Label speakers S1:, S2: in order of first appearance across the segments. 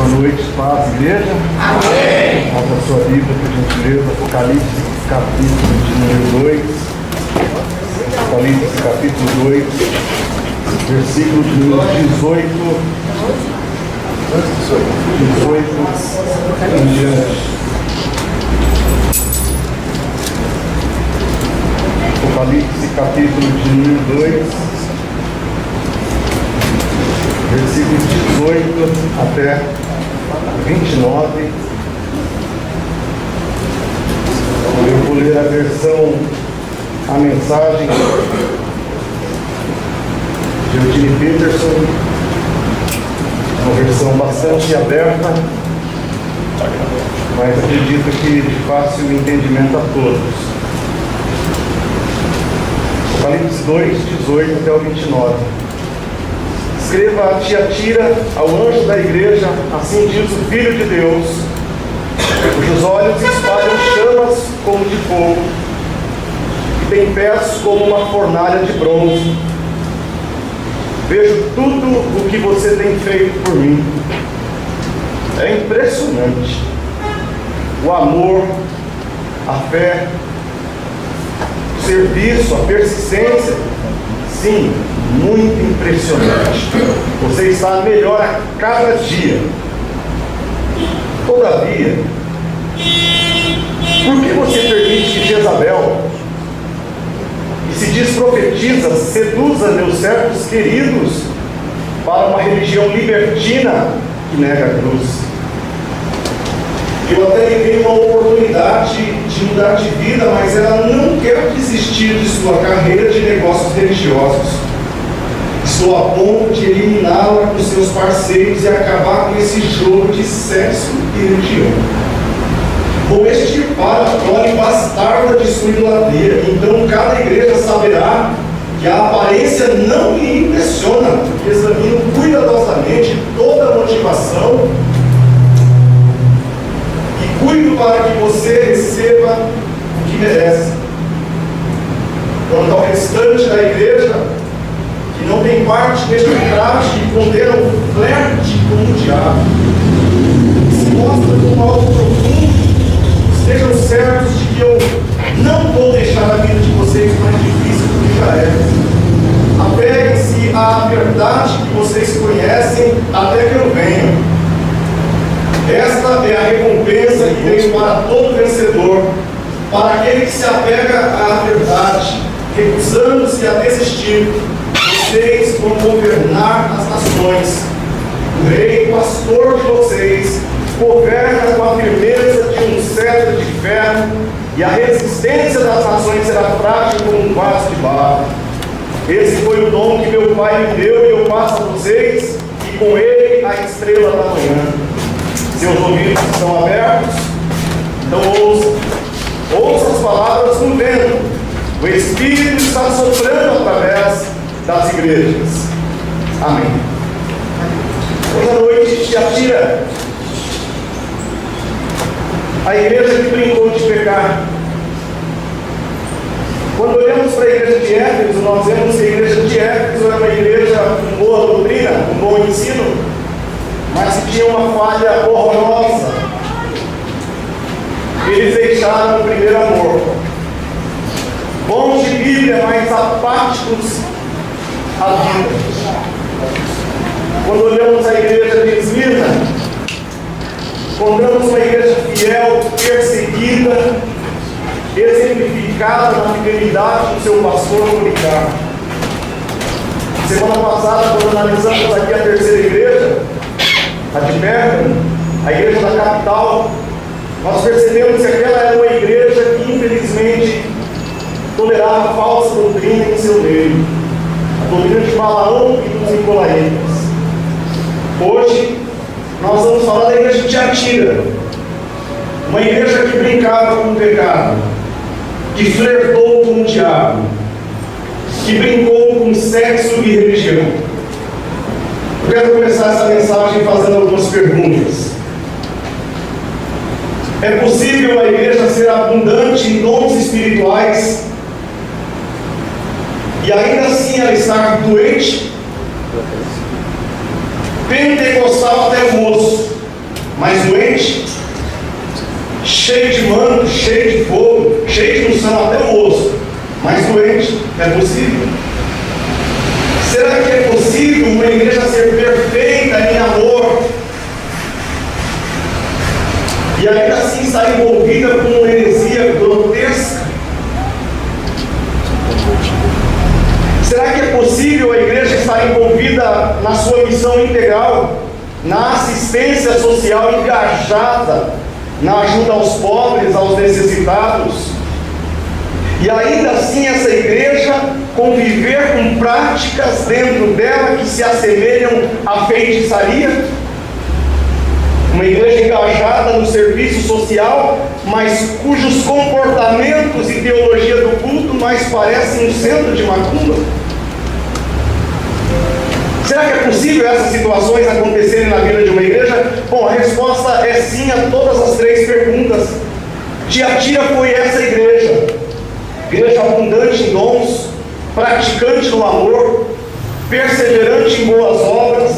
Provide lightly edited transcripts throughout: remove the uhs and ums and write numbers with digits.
S1: Boa noite, paz, igreja.
S2: Amém.
S1: Abra a sua Bíblia, por gentileza, Apocalipse, capítulo de número 2. Apocalipse, capítulo 2, versículo de número 18 em diante. Apocalipse, capítulo de número 2, versículo 18 até 29. Eu vou ler a versão, a mensagem de Eugene Peterson, uma versão bastante aberta, mas acredito que de fácil entendimento a todos. Apocalipse 2, 18 até o 29. Escreva a Tiatira, ao anjo da igreja, assim diz o Filho de Deus, cujos olhos espalham chamas como de fogo, e tem pés como uma fornalha de bronze. Vejo tudo o que você tem feito por mim. É impressionante. O amor, a fé, o serviço, a persistência. Sim, muito impressionante. Você está melhor a cada dia. Todavia, por que você permite que Jezabel, que se diz profetiza, seduza meus servos queridos para uma religião libertina que nega a cruz? Eu até lhe dei uma oportunidade de mudar de vida, mas ela não quer desistir de sua carreira de negócios religiosos. Estou a ponto de eliminá-la com seus parceiros e acabar com esse jogo de sexo e religião. Vou extirpar a prole bastarda de sua idolatria. Então cada igreja saberá que a aparência não lhe impressiona, porque examino cuidadosamente toda a motivação e cuido para que você receba o que merece. Quanto ao restante da igreja, que não tem parte neste traje e condena o flerte com o diabo, se mostra como algo profundo, estejam certos de que eu não vou deixar a vida de vocês mais difícil do que já é. Apeguem-se à verdade que vocês conhecem até que eu venha. Esta é a recompensa que veio para todo vencedor, para aquele que se apega à verdade, recusando-se a desistir. Vocês vão governar as nações. O rei, pastor de vocês, governa com a firmeza de um cetro de ferro, e a resistência das nações será frágil como um vaso de barro. Esse foi o dom que meu Pai me deu, e eu passo a vocês, e com ele a estrela da manhã. Seus ouvidos estão abertos? Então ouça as palavras do vento. O Espírito está soprando através das igrejas. Amém. Hoje à noite, Tiatira, a igreja que brincou de pecar. Quando olhamos para a igreja de Éfeso, nós vemos que a igreja de Éfeso era uma igreja com boa doutrina, com bom ensino, mas que tinha uma falha horrorosa. Eles deixaram o primeiro amor. Bons de Bíblia, mas apáticos à vida. Quando olhamos a igreja de Esmirna, encontramos uma igreja fiel, perseguida, exemplificada na fidelidade do seu pastor Policarpo. Semana passada, quando analisamos aqui a terceira igreja, a de Pérgamo, a igreja da capital, nós percebemos que aquela era uma igreja que infelizmente tolerava falsa doutrina em seu meio, a doutrina de Balaão e dos Nicolaítas. Hoje nós vamos falar da igreja de Tiatira, uma igreja que brincava com o pecado, que flertou com o diabo, que brincou com sexo e religião. Eu quero começar essa mensagem fazendo algumas perguntas. É possível a igreja ser abundante em dons espirituais e ainda assim ela estar doente? Pentecostal até moço, É possível? Será que é possível uma igreja ser perfeita em amor e ainda assim estar envolvida com uma heresia grotesca? Será que é possível a igreja estar envolvida na sua missão integral, na assistência social engajada, na ajuda aos pobres, aos necessitados, e ainda assim essa igreja conviver com práticas dentro dela que se assemelham à feitiçaria? Uma igreja engajada no serviço social, mas cujos comportamentos e teologia do culto mais parecem um centro de macumba? Será que é possível essas situações acontecerem na vida de uma igreja? Bom, a resposta é sim a todas as três perguntas. Tiatira foi essa igreja abundante em dons, praticante no amor, perseverante em boas obras,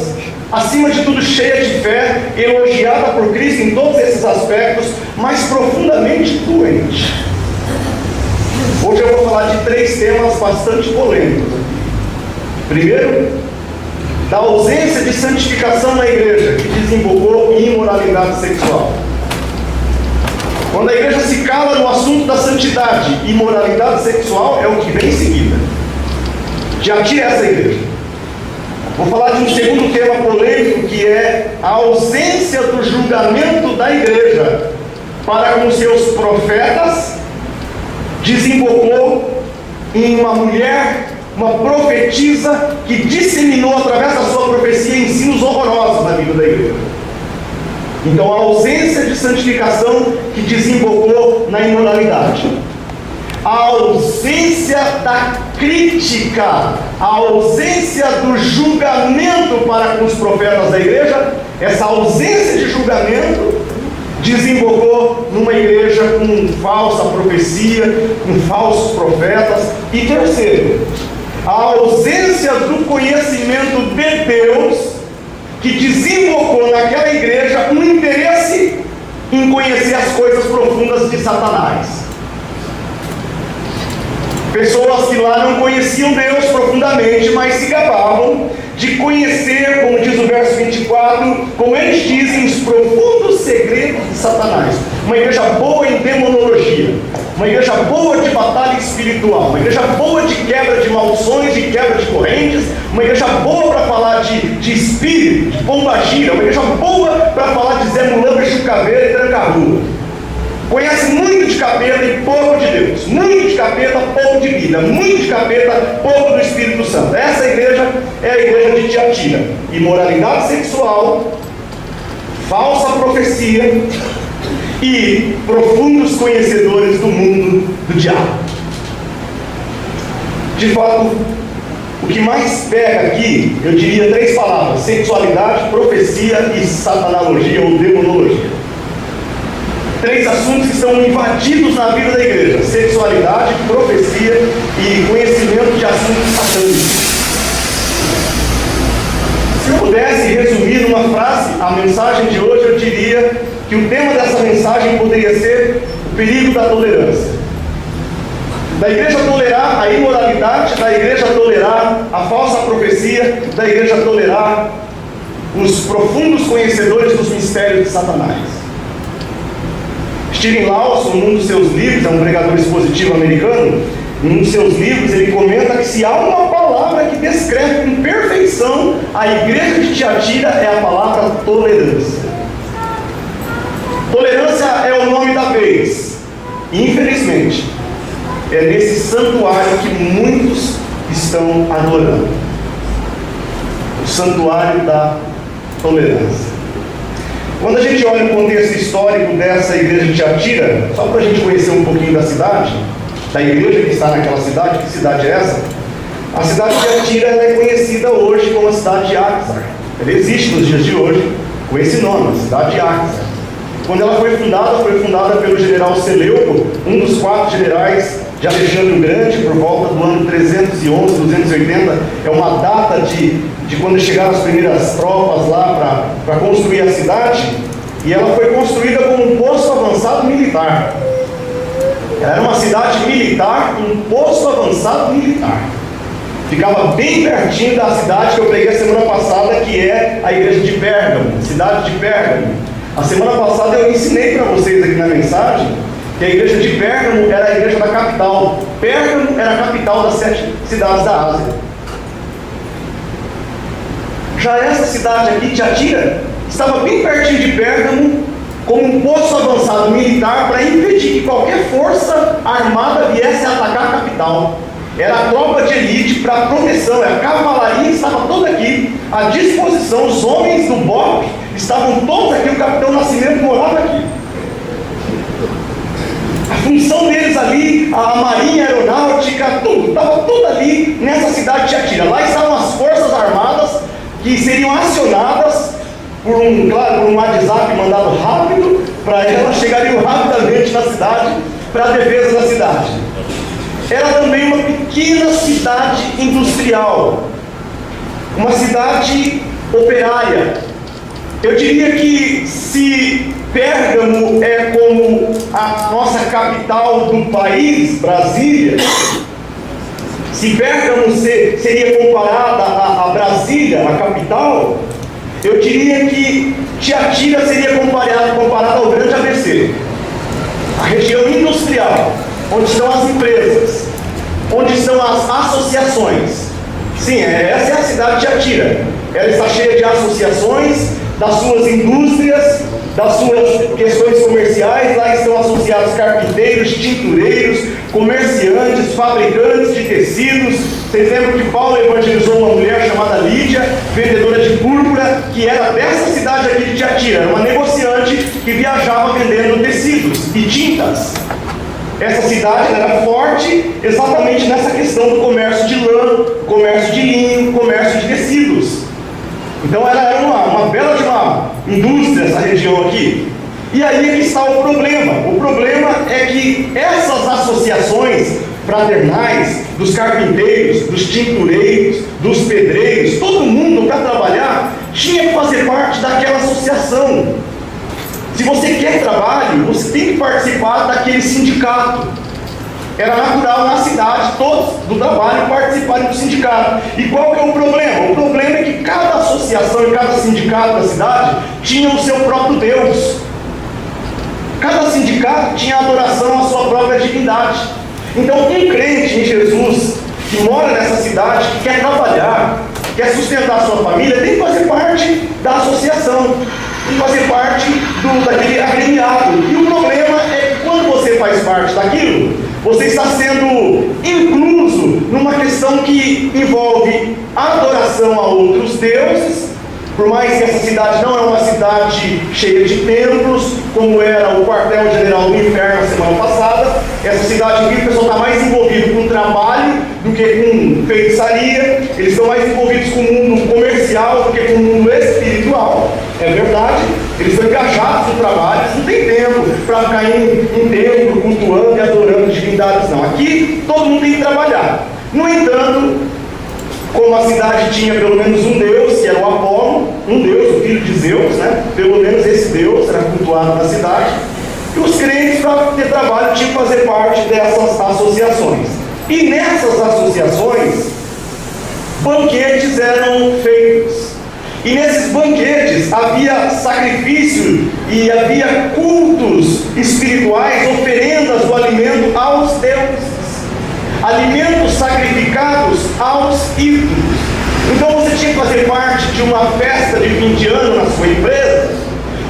S1: acima de tudo cheia de fé, elogiada por Cristo em todos esses aspectos, mas profundamente doente. Hoje eu vou falar de três temas bastante polêmicos. Primeiro, da ausência de santificação na igreja, que desembocou em imoralidade sexual. Quando a igreja se cala no assunto da santidade e imoralidade sexual, é o que vem em seguida. Já tira essa igreja. Vou falar de um segundo tema polêmico, que é a ausência do julgamento da igreja para com seus profetas, desembocou em uma mulher, uma profetisa, que disseminou através da sua profecia ensinos horrorosos na vida da igreja. Então, a ausência de santificação que desembocou na imoralidade, a ausência da crítica, a ausência do julgamento para com os profetas da igreja, essa ausência de julgamento desembocou numa igreja com falsa profecia, com falsos profetas. E terceiro, a ausência do conhecimento de Deus, que desembocou naquela igreja um interesse em conhecer as coisas profundas de Satanás. Pessoas que lá não conheciam Deus profundamente, mas se gabavam de conhecer, como diz o verso 24, como eles dizem, os profundos segredos de Satanás. Uma igreja boa em demonologia, uma igreja boa de batalha espiritual, uma igreja boa de quebra de maldições, de quebra de correntes, uma igreja boa para falar de espírito, de pombagira, uma igreja boa para falar de Zé Mulamba, Chucaveira e Tranca-Rua. Conhece muito de capeta e pouco de Deus, muito de capeta, pouco de vida, muito de capeta, pouco do Espírito Santo. Essa igreja é a igreja de Tiatira. Imoralidade sexual, falsa profecia e profundos conhecedores do mundo do diabo. De fato, o que mais pega aqui, eu diria três palavras: sexualidade, profecia e satanologia ou demonologia. Três assuntos que estão invadidos na vida da igreja: sexualidade, profecia e conhecimento de assuntos satânicos. Se eu pudesse resumir numa frase a mensagem de hoje, eu diria que o tema dessa mensagem poderia ser o perigo da tolerância. Da igreja tolerar a imoralidade, da igreja tolerar a falsa profecia, da igreja tolerar os profundos conhecedores dos mistérios de Satanás. Steven Lawson, num dos seus livros, é um pregador expositivo americano, num dos seus livros ele comenta que se há uma palavra que descreve com perfeição a igreja de Tiatira, é a palavra tolerância. Tolerância é o nome da vez. Infelizmente, é nesse santuário que muitos estão adorando. O santuário da tolerância. Quando a gente olha o contexto histórico dessa igreja de Tiatira, só para a gente conhecer um pouquinho da cidade, da igreja que está naquela cidade, que cidade é essa? A cidade de Tiatira é conhecida hoje como a cidade de Axar. Ela existe nos dias de hoje com esse nome, a cidade de Axar. Quando ela foi fundada pelo general Seleuco, um dos 4 generais de Alexandre o Grande, por volta do ano 311, 280. É uma data de quando chegaram as primeiras tropas lá para construir a cidade, e ela foi construída como um posto avançado militar.
S2: Ela era uma cidade militar, um posto avançado militar. Ficava bem pertinho da cidade que eu preguei a semana passada, que é a igreja de Pérgamo, cidade de Pérgamo. A semana passada eu ensinei para vocês aqui na mensagem que a igreja de Pérgamo era a igreja da capital. Pérgamo era a capital das 7 cidades da Ásia. Já essa cidade aqui, Tiatira, estava bem pertinho de Pérgamo, como um posto avançado militar para impedir que qualquer força armada viesse a atacar a capital. Era a tropa de elite para proteção, a cavalaria estava toda aqui, à disposição, os homens do BOP estavam todos aqui, o capitão Nascimento morava aqui. A função deles ali, a marinha, a aeronáutica, tudo, estava tudo ali nessa cidade de Tiatira. Lá estavam as forças armadas que seriam acionadas por um WhatsApp mandado rápido, para elas chegariam rapidamente na cidade, para a defesa da cidade. Era também uma pequena cidade industrial, uma cidade operária. Eu diria que se Pérgamo é como a nossa capital do país, Brasília, se Pérgamo seria comparada a Brasília, a capital, eu diria que Tiatira seria comparada ao grande ABC, a região industrial, onde estão as empresas, onde estão as associações. Sim, essa é a cidade de Tiatira. Ela está cheia de associações, das suas indústrias, das suas questões comerciais. Lá estão associados carpinteiros, tintureiros, comerciantes, fabricantes de tecidos. Vocês lembram que Paulo evangelizou uma mulher chamada Lídia, vendedora de púrpura, que era dessa cidade aqui de Tiatira, uma negociante que viajava vendendo tecidos e tintas. Essa cidade era forte exatamente nessa questão do comércio de lã, comércio de linho, comércio de tecidos. Então ela era uma bela de uma indústria, essa região aqui. E aí é que está o problema. O problema é que essas associações fraternais, dos carpinteiros, dos tintureiros, dos pedreiros, todo mundo para trabalhar tinha que fazer parte daquela associação. Se você quer trabalho, você tem que participar daquele sindicato. Era natural na cidade, todos do trabalho participarem do sindicato. E qual que é o problema? O problema é que cada associação e cada sindicato da cidade tinha o seu próprio Deus. Cada sindicato tinha adoração à sua própria divindade. Então, um crente em Jesus, que mora nessa cidade, que quer trabalhar, que quer sustentar a sua família, tem que fazer parte da associação, tem que fazer parte daquele agremiado. E o problema é que quando você faz parte daquilo, você está sendo incluso numa questão que envolve adoração a outros deuses. Por mais que essa cidade não é uma cidade cheia de templos, como era o quartel-general do inferno na semana passada, essa cidade aqui o pessoal está mais envolvido com trabalho do que com feitiçaria, eles estão mais envolvidos com o mundo comercial do que com o mundo espiritual, é verdade, eles estão engajados no trabalho, eles não têm tempo para ficar em templo, cultuando e adorando divindades, não. Aqui todo mundo tem que trabalhar. No entanto, como a cidade tinha pelo menos um deus, que era o Apolo, um deus, o filho de Zeus, né? Pelo menos esse deus era cultuado na cidade, e os crentes, para ter trabalho, tinham que fazer parte dessas associações. E nessas associações, banquetes eram feitos. E nesses banquetes havia sacrifício e havia cultos espirituais, oferendas do alimento aos deuses, alimentos sacrificados aos ídolos. Então você tinha que fazer parte de uma festa de fim de ano na sua empresa,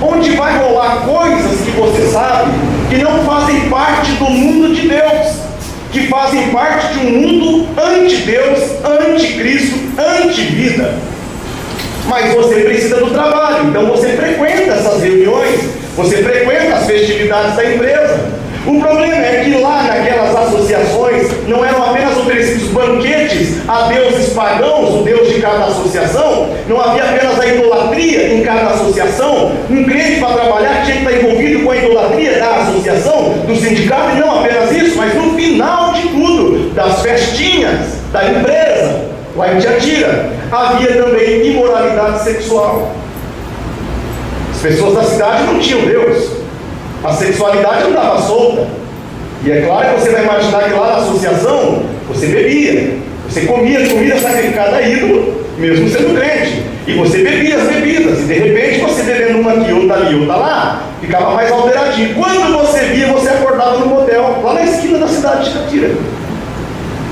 S2: onde vai rolar coisas que você sabe que não fazem parte do mundo de Deus, que fazem parte de um mundo anti-Deus, anti-Cristo, anti-vida. Mas você precisa do trabalho, então você frequenta essas reuniões, você frequenta as festividades da empresa. O problema é que lá naquelas associações não eram apenas oferecidos banquetes a deuses pagãos, o deus de cada associação, não havia apenas a idolatria em cada associação. Um crente para trabalhar tinha que estar envolvido com a idolatria da associação, do sindicato, e não apenas isso, mas no final de tudo, das festinhas da empresa, lá em Tiatira, havia também imoralidade sexual. As pessoas da cidade não tinham Deus. A sexualidade andava solta. E é claro que você vai imaginar que lá na associação você bebia, você comia comida sacrificada a ídolo, mesmo sendo crente, e você bebia as bebidas, e de repente você bebendo uma aqui, outra ali, outra lá, ficava mais alteradinho. Quando você via, você acordava no motel, lá na esquina da cidade de Tiatira.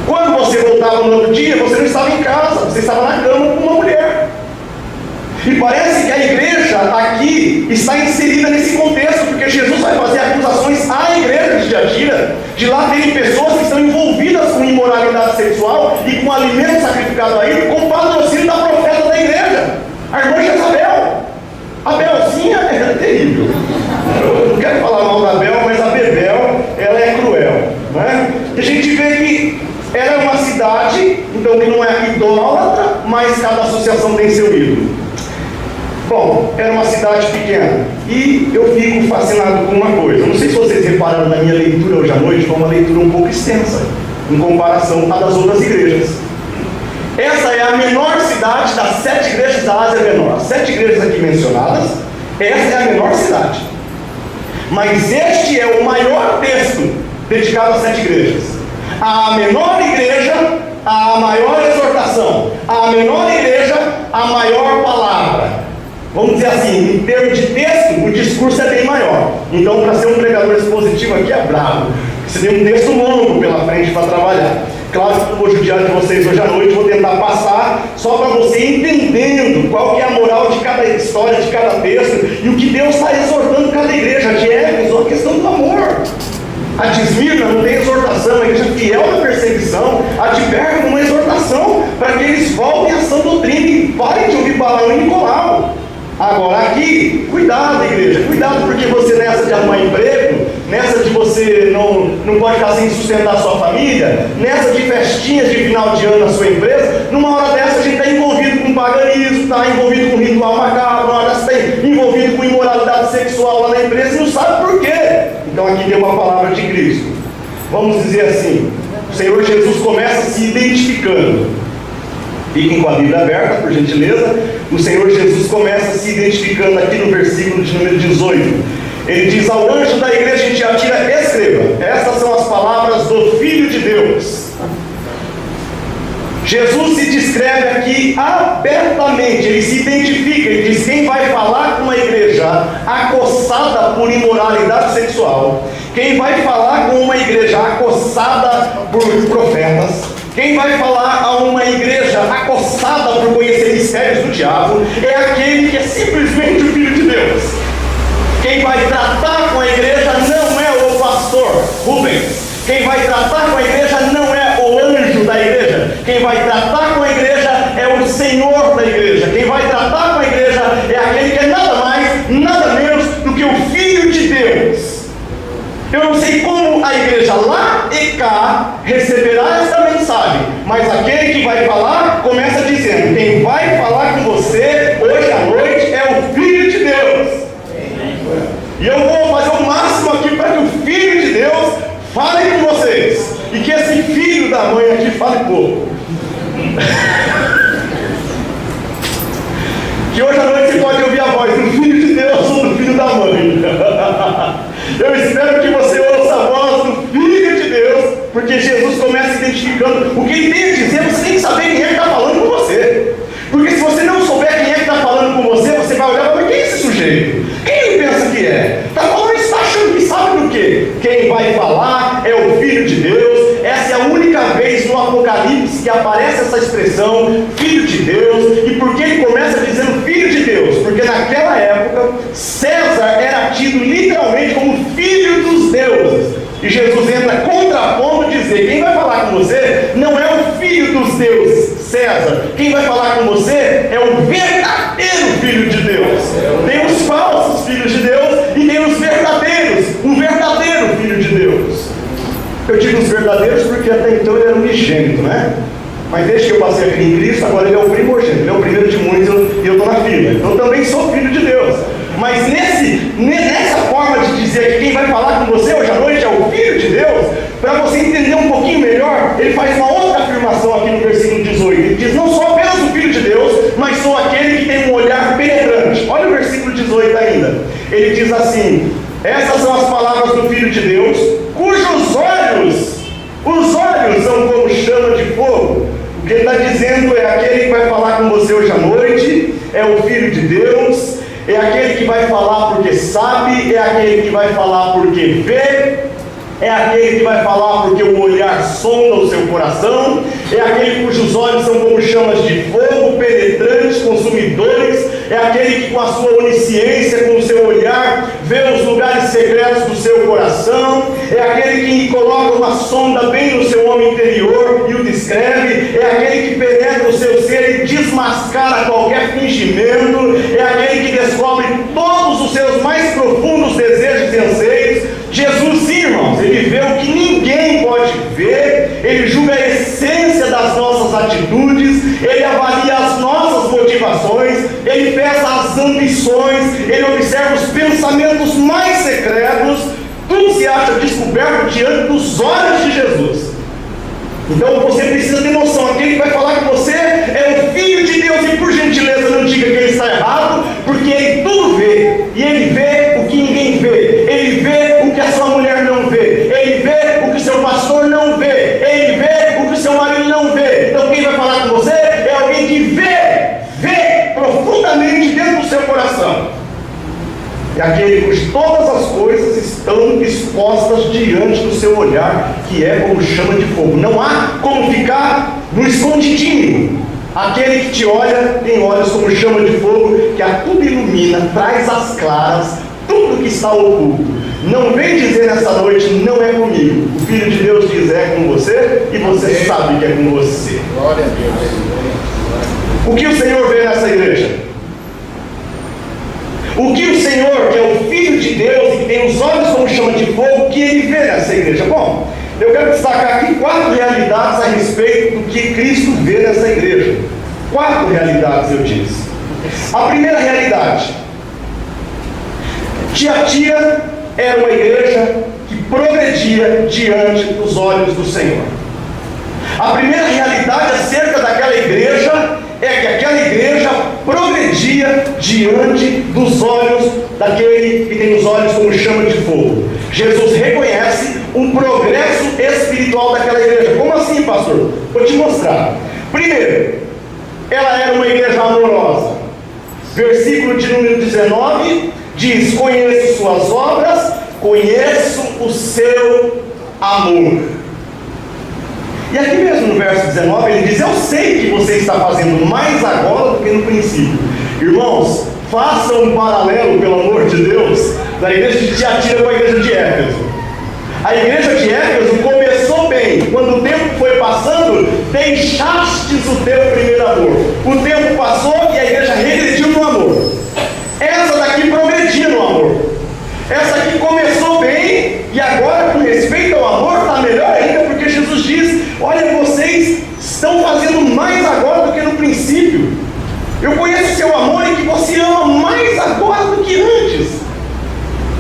S2: Quando você voltava no outro dia, você não estava em casa, você estava na cama com uma mulher. E parece que a igreja aqui está inserida nesse contexto, porque Jesus vai fazer acusações à igreja de Tiatira, de lá terem pessoas que estão envolvidas com imoralidade sexual e com alimento sacrificado a ele, com patrocínio da profeta da igreja, a irmã Jezabel. A Belzinha é terrível. Eu não quero falar mal da Bel, mas a Bebel, ela é cruel, né? E a gente vê que ela é uma cidade, então, que não é idólatra, mas cada associação tem seu ídolo. Bom, era uma cidade pequena, e eu fico fascinado com uma coisa. Não sei se vocês repararam na minha leitura hoje à noite, foi uma leitura um pouco extensa, em comparação à das outras igrejas. Essa é a menor cidade das 7 igrejas da Ásia Menor. As 7 igrejas aqui mencionadas, essa é a menor cidade. Mas este é o maior texto dedicado às 7 igrejas. A menor igreja, a maior exortação. A menor igreja, a maior palavra. Vamos dizer assim, em termos de texto, o discurso é bem maior. Então, para ser um pregador expositivo aqui é bravo. Você tem um texto longo pela frente para trabalhar. Claro que eu vou judiar de vocês hoje à noite, vou tentar passar só para você entendendo qual que é a moral de cada história, de cada texto, e o que Deus está exortando cada igreja. De Éfeso, a questão do amor. A de Esmirna não tem exortação, a igreja fiel na perseguição. A de Pérgamo, uma exortação para que eles voltem à sã doutrina e parem de ouvir Balaão e Nicolau. Agora aqui, cuidado igreja, cuidado, porque você nessa de arrumar emprego, nessa de você não pode ficar sem sustentar a sua família, nessa de festinhas de final de ano na sua empresa, numa hora dessa a gente está envolvido com paganismo, está envolvido com ritual macabro, numa hora dessa está envolvido com imoralidade sexual lá na empresa e não sabe por quê. Então aqui tem uma palavra de Cristo. Vamos dizer assim, o Senhor Jesus começa se identificando. Fiquem com a Bíblia aberta, por gentileza. O Senhor Jesus começa se identificando aqui no versículo de número 18. Ele diz ao anjo da igreja em Tiatira: escreva, estas são as palavras do Filho de Deus. Jesus se descreve aqui abertamente, ele se identifica, ele diz: quem vai falar com uma igreja acossada por imoralidade sexual, quem vai falar com uma igreja acossada por profetas, quem vai falar a uma igreja acossada por conhecer mistérios do diabo, é aquele que é simplesmente o Filho de Deus. Quem vai tratar com a igreja não é o pastor Rubens. Quem vai tratar com a igreja não é o anjo da igreja. Quem vai tratar com a igreja é o Senhor da igreja. Quem vai tratar com a igreja é aquele que é nada mais, nada menos do que o Filho de Deus. Eu não sei como a igreja lá e cá receberá esta mensagem, mas aquele que vai falar começa dizendo: quem vai falar com você hoje à noite é o Filho de Deus. E eu vou fazer o máximo aqui para que o Filho de Deus fale com vocês, e que esse filho da mãe aqui fale pouco. Que hoje à noite você pode ouvir a voz do Filho de Deus ou do Filho da mãe. Eu espero que você ouça a voz do Filho de Deus, porque Jesus começa identificando o que ele tem a dizer. Você tem que saber quem é que está falando com você, porque se você não souber quem é que está falando com você, você vai olhar e falar: quem é esse sujeito? Quem ele pensa que é? Está falando, está achando que sabe do quê? Quem vai falar é o Filho de Deus. Essa é a única vez no Apocalipse que aparece essa expressão, Filho de Deus. E por que ele começa dizendo Filho de Deus? Porque naquela época, César era tido literalmente como filho dos deuses. E Jesus entra contrapondo, dizer: quem vai falar com você não é o filho dos deuses, César. Quem vai falar com você é o verdadeiro Filho de Deus. Tem os falsos filhos de Deus e tem os verdadeiros, o verdadeiro Filho de Deus. Eu digo os verdadeiros porque até então ele era um unigênito, né? Mas desde que eu passei aqui em Cristo, agora ele é o primogênito, ele é o primeiro de muitos e eu estou na fila. Então eu também sou filho de Deus. Mas nessa forma de dizer que quem vai falar com você hoje à noite é o Filho de Deus, para você entender um pouquinho melhor, ele faz uma outra afirmação aqui no versículo 18. Ele diz: não sou apenas o Filho de Deus, mas sou aquele que tem um olhar penetrante. Olha o versículo 18 ainda. Ele diz assim: essas são as palavras do Filho de Deus, cujos de fogo, o que ele está dizendo é aquele que vai falar com você hoje à noite, é o Filho de Deus, é aquele que vai falar porque sabe, é aquele que vai falar porque vê, é aquele que vai falar porque o olhar sonda o seu coração, é aquele cujos olhos são como chamas de fogo, penetrantes, consumidores, é aquele que com a sua onisciência, com o seu olhar, vê os lugares secretos do seu coração, é aquele que coloca uma sonda bem no seu homem interior e o descreve, é aquele que penetra o seu ser e desmascara qualquer fingimento, é aquele que descobre todos os seus mais profundos desejos e anseios. Jesus, irmãos, ele vê o que ninguém pode ver, ele julga a essência das nossas atitudes, ele avalia as nossas motivações, ele pesa as ambições, ele observa os pensamentos mais secretos, tudo se acha descoberto diante dos olhos de Jesus. Então você precisa ter noção, aquele que vai falar com você é o Filho de Deus, e por gentileza não diga que ele está errado, porque ele tudo vê, e ele vê o que ninguém vê, ele vê o que a sua mulher não vê, ele vê o que o seu pastor não vê, ele vê o que o seu marido não vê. Então quem vai falar com você é alguém que vê profundamente dentro do seu coração. É aquele cujo todas as coisas estão expostas diante do seu olhar, que é como chama de fogo. Não há como ficar no escondidinho. Aquele que te olha tem olhos como chama de fogo, que a tudo ilumina, traz às claras tudo que está oculto. Não vem dizer nessa noite, não é comigo. O Filho de Deus diz, é com você, e você sabe que é com você.
S3: Glória a Deus.
S2: O que o Senhor vê nessa igreja? O que o Senhor, que é o Filho de Deus e que tem os olhos como chama de fogo, o que ele vê nessa igreja? Bom, eu quero destacar aqui 4 realidades a respeito do que Cristo vê nessa igreja. 4 realidades, eu disse. A primeira realidade: Tiatira era uma igreja que progredia diante dos olhos do Senhor. A primeira realidade acerca daquela igreja é que aquela igreja progredia diante dos olhos daquele que tem os olhos como chama de fogo. Jesus reconhece um progresso espiritual daquela igreja. Como assim, pastor? Vou te mostrar. Primeiro, ela era uma igreja amorosa. Versículo de número 19 diz: conheço suas obras, conheço o seu amor. E aqui mesmo no verso 19 ele diz: eu sei que você está fazendo mais agora do que no princípio. Irmãos, façam um paralelo, pelo amor de Deus, da igreja de Tiatira com a igreja de Éfeso. A igreja de Éfeso começou bem, quando o tempo foi passando, deixastes o teu primeiro amor. O tempo passou e a igreja regrediu no amor. Essa daqui progredia no amor. Essa aqui começou bem e agora, com respeito ao amor, está melhor ainda, porque Jesus diz: olha, vocês estão fazendo mais agora do que no princípio. Eu conheço o seu amor e que você ama mais agora do que antes.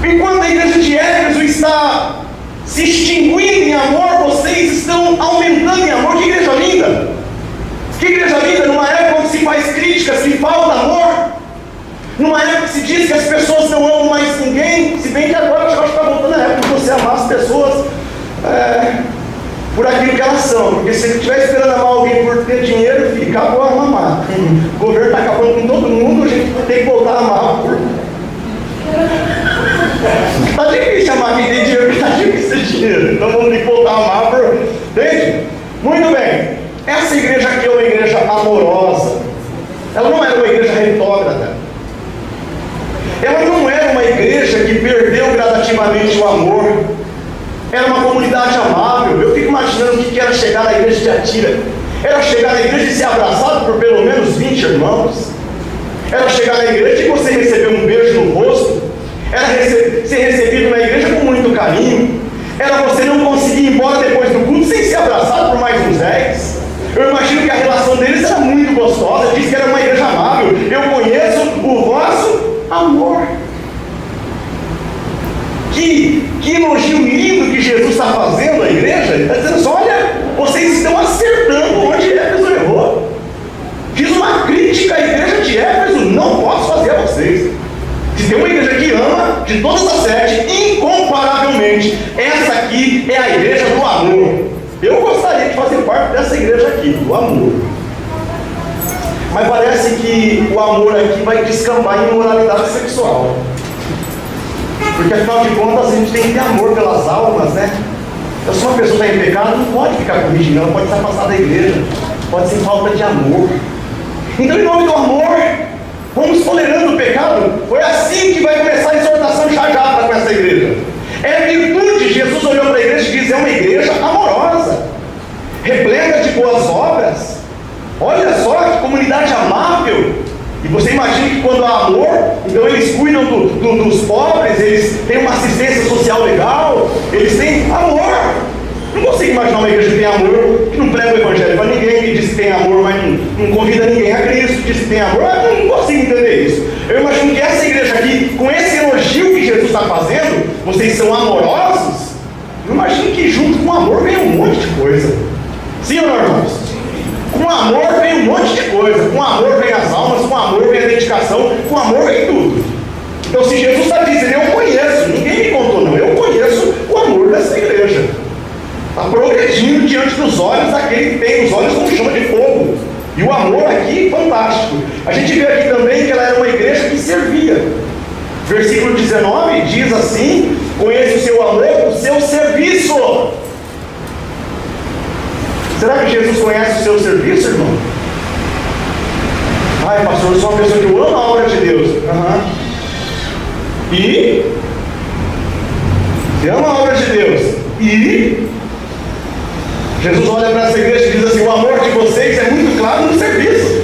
S2: Enquanto a igreja de Éfeso está se extinguindo em amor, vocês estão aumentando em amor. Que igreja linda! Que igreja linda, numa época onde se faz crítica, se falta amor, numa época que se diz que as pessoas não amam mais ninguém, se bem que agora eu acho que está voltando a época de você amar as pessoas por aquilo que elas são, porque se você estiver esperando amar alguém por ter dinheiro, fica acabou a amar. O governo está acabando com todo mundo, a gente tem que voltar a amar por... Está difícil amar quem tem dinheiro, porque está difícil ter dinheiro, então vamos ter que voltar a amar por... Entende? Muito bem, essa igreja aqui é uma igreja amorosa. Ela não era uma igreja retrógrada. Ela não era uma igreja que perdeu gradativamente o amor. Era uma comunidade amável. Eu fico imaginando o que era chegar na igreja de Tiatira. Era chegar na igreja e ser abraçado por pelo menos 20 irmãos. Era chegar na igreja e você receber um beijo no rosto. Era ser recebido na igreja com muito carinho. Era você não conseguir ir embora depois do culto sem ser abraçado por mais uns 10. Eu imagino que a relação deles era muito gostosa. Diz que era uma igreja amável. Eu conheço o vosso amor. Que elogio lindo que Jesus está fazendo à igreja. Ele está dizendo assim: olha, vocês estão acertando onde Éfeso errou. Fiz uma crítica à igreja de Éfeso, não posso fazer a vocês. Se tem uma igreja que ama, de todas as 7, incomparavelmente, essa aqui é a igreja do amor. Eu gostaria de fazer parte dessa igreja aqui, do amor. Mas parece que o amor aqui vai descambar em imoralidade sexual. Porque afinal de contas a gente tem que ter amor pelas almas, né? Então se uma pessoa está em pecado, não pode ficar corrigindo, ela pode estar afastada da igreja. Pode ser falta de amor. Então em nome do amor, vamos tolerando o pecado. Foi assim que vai começar a exortação já com essa igreja. É virtude. Jesus olhou para a igreja e disse: é uma igreja amorosa, repleta de boas obras. Olha só que comunidade amável. E você imagina que quando há amor, então eles cuidam dos pobres, eles têm uma assistência social legal, eles têm amor. Não consigo imaginar uma igreja que tem amor, que não prega o evangelho para ninguém, que diz que tem amor, mas não convida ninguém a Cristo, diz que tem amor. Eu não consigo entender isso. Eu imagino que essa igreja aqui, com esse elogio que Jesus está fazendo, vocês são amorosos. Eu imagino que junto com o amor vem um monte de coisa. Sim ou não, irmãos? Com amor vem um monte de coisa. Com amor vem as almas, com amor vem a dedicação, com amor vem tudo. Então se Jesus está dizendo, eu conheço, ninguém me contou não, eu conheço o amor dessa igreja. Está progredindo diante dos olhos daquele que tem os olhos como chama de fogo. E o amor aqui, fantástico. A gente vê aqui também que ela era uma igreja que servia. Versículo 19 diz assim: conheço o seu amor, o seu serviço. Será que Jesus conhece o seu serviço, irmão? Ai, pastor, eu sou uma pessoa que eu amo a obra de Deus. E? Você ama a obra de Deus. E? Jesus olha para essa igreja e diz assim: o amor de vocês é muito claro no serviço.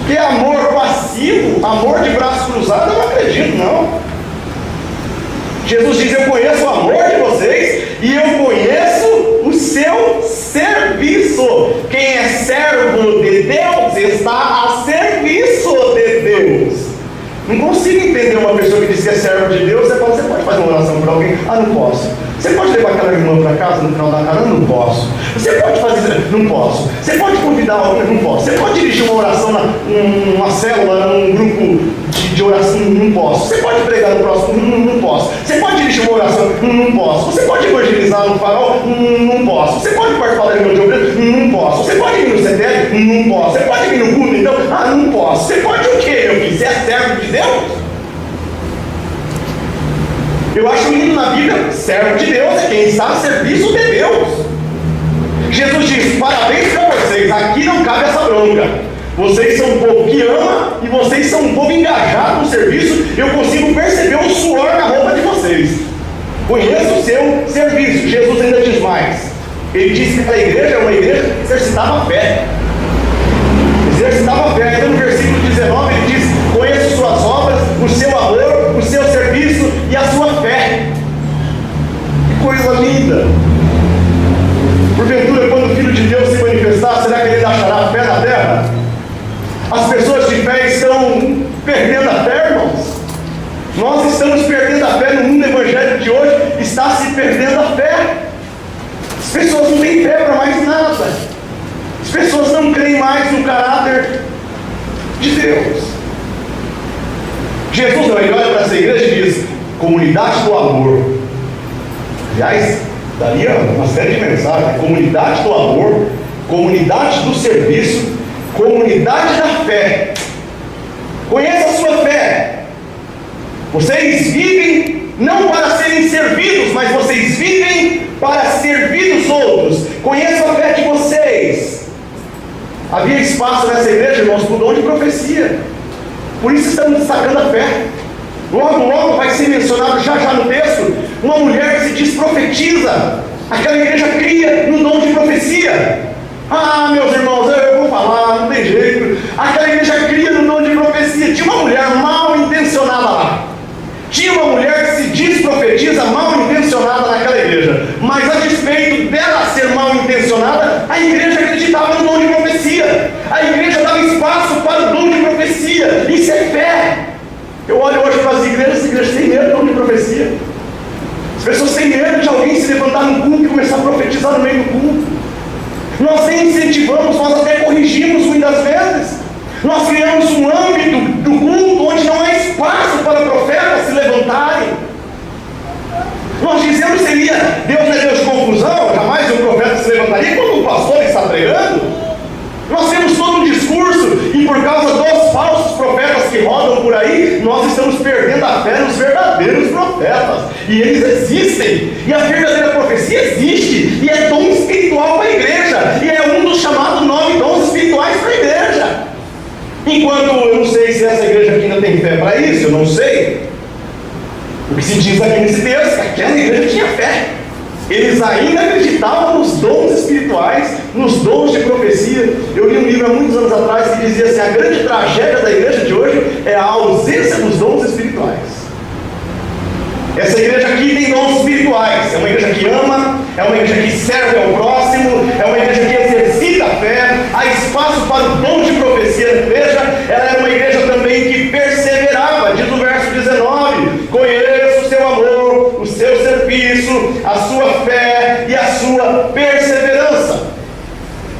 S2: Que amor passivo, amor de braço cruzado, eu não acredito, não. Jesus diz: eu conheço o amor de vocês e eu conheço o seu serviço. Quem é servo de Deus está a serviço de Deus. Não consigo entender uma pessoa que diz que é servo de Deus. Você fala: você pode fazer uma oração para alguém? Ah, não posso. Você pode levar aquela irmã para casa no final da casa? Não posso. Você pode fazer? Não posso. Você pode convidar alguém? Não posso. Você pode dirigir uma oração numa célula, num grupo de oração? Não posso. Você pode pregar no próximo? Não posso. Você pode dirigir uma oração? Não posso. Você pode evangelizar no farol? Não posso. Você pode participar da reunião de obreiros? Não posso. Você pode vir no CTL? Não posso. Você pode vir no culto? Então, não posso. Você pode o quê, meu filho? Você é servo de Deus? Eu acho lindo na Bíblia: servo de Deus é quem está a serviço de Deus. Jesus diz: parabéns para vocês, aqui não cabe essa bronca. Vocês são um povo que ama e vocês são um povo engajado no serviço. Eu consigo perceber o suor na roupa de vocês. Conheço o seu serviço. Jesus ainda diz mais. Ele disse que aquela igreja é uma igreja que exercitava a fé. Exercitava a fé. Então no versículo 19 ele diz: conheço suas obras, o seu amor, o seu serviço e a sua fé. Que coisa linda! Porventura, quando o Filho de Deus se manifestar, será que ele achará fé na terra? As pessoas de fé estão perdendo a fé, irmãos. Nós estamos perdendo a fé no mundo evangélico de hoje. Está se perdendo a fé. As pessoas não têm fé para mais nada. As pessoas não creem mais no caráter de Deus. Jesus não, ele olha para essa igreja e diz: comunidade do amor. Aliás, daria uma série de mensagens: comunidade do amor, comunidade do serviço, comunidade da fé. Conheça a sua fé. Vocês vivem não para serem servidos, mas vocês vivem para servir os outros. Conheça a fé de vocês. Havia espaço nessa igreja, irmãos, para o dom de profecia. Por isso estamos destacando a fé. Logo vai ser mencionado já no texto uma mulher que se diz profetiza. Aquela igreja cria no dom de profecia. Meus irmãos, eu vou falar, não tem jeito. Aquela igreja cria no dom de profecia. Tinha uma mulher mal intencionada lá. Tinha uma mulher que se diz profetiza, mal intencionada naquela igreja. Mas a despeito dela ser mal intencionada, a igreja acreditava no dom de profecia. A igreja dava espaço para o dom de profecia. Isso é fé. Eu olho hoje para as igrejas têm medo do dom de profecia. As pessoas têm medo de alguém se levantar no culto e começar a profetizar no meio do culto. Nós nem incentivamos, nós até corrigimos muitas vezes. Nós criamos um âmbito do culto onde não há espaço para profetas se levantarem. Nós dizemos: seria Deus é Deus de confusão, jamais um levantaria quando o pastor está pregando? Nós temos todo um discurso, e por causa dos falsos profetas que rodam por aí, nós estamos perdendo a fé nos verdadeiros profetas. E eles existem, e a verdadeira profecia existe, e é dom espiritual para a igreja, e é um dos chamados 9 dons espirituais para a igreja. Enquanto eu não sei se essa igreja aqui ainda tem fé para isso, eu não sei. O que se diz aqui nesse texto, que aquela igreja tinha fé. Eles ainda acreditavam nos dons espirituais, nos dons de profecia. Eu li um livro há muitos anos atrás que dizia assim: a grande tragédia da igreja de hoje é a ausência dos dons espirituais. Essa igreja aqui tem dons espirituais. É uma igreja que ama, é uma igreja que serve ao próximo, é uma igreja que exercita a fé, há espaço para o dom de profecia. Veja, ela é uma igreja também que perseverava, diz o verso 19: conheço o seu amor, o seu serviço, a sua fé e a sua perseverança.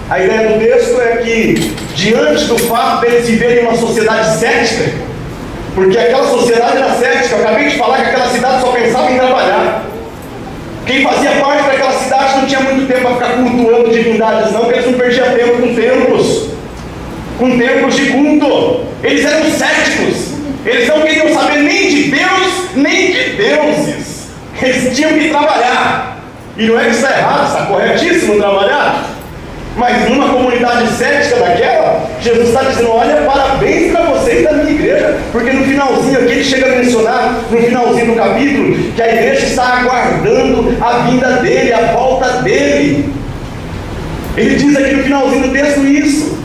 S2: A ideia do texto é que, diante do fato de eles viverem em uma sociedade cética, porque aquela sociedade era cética, eu acabei de falar que aquela cidade só pensava em trabalhar. Quem fazia parte daquela cidade não tinha muito tempo para ficar cultuando divindades, não, porque eles não perdiam tempo com templos de culto. Eles eram céticos, eles não queriam saber nem de Deus, nem de deuses. Eles tinham que trabalhar. E não é que está errado, está corretíssimo trabalhar. Mas numa comunidade cética daquela, Jesus está dizendo: olha, parabéns para vocês da minha igreja, porque no finalzinho aqui ele chega a mencionar, no finalzinho do capítulo, que a igreja está aguardando a vinda dele, a volta dele. Ele diz aqui no finalzinho do texto isso: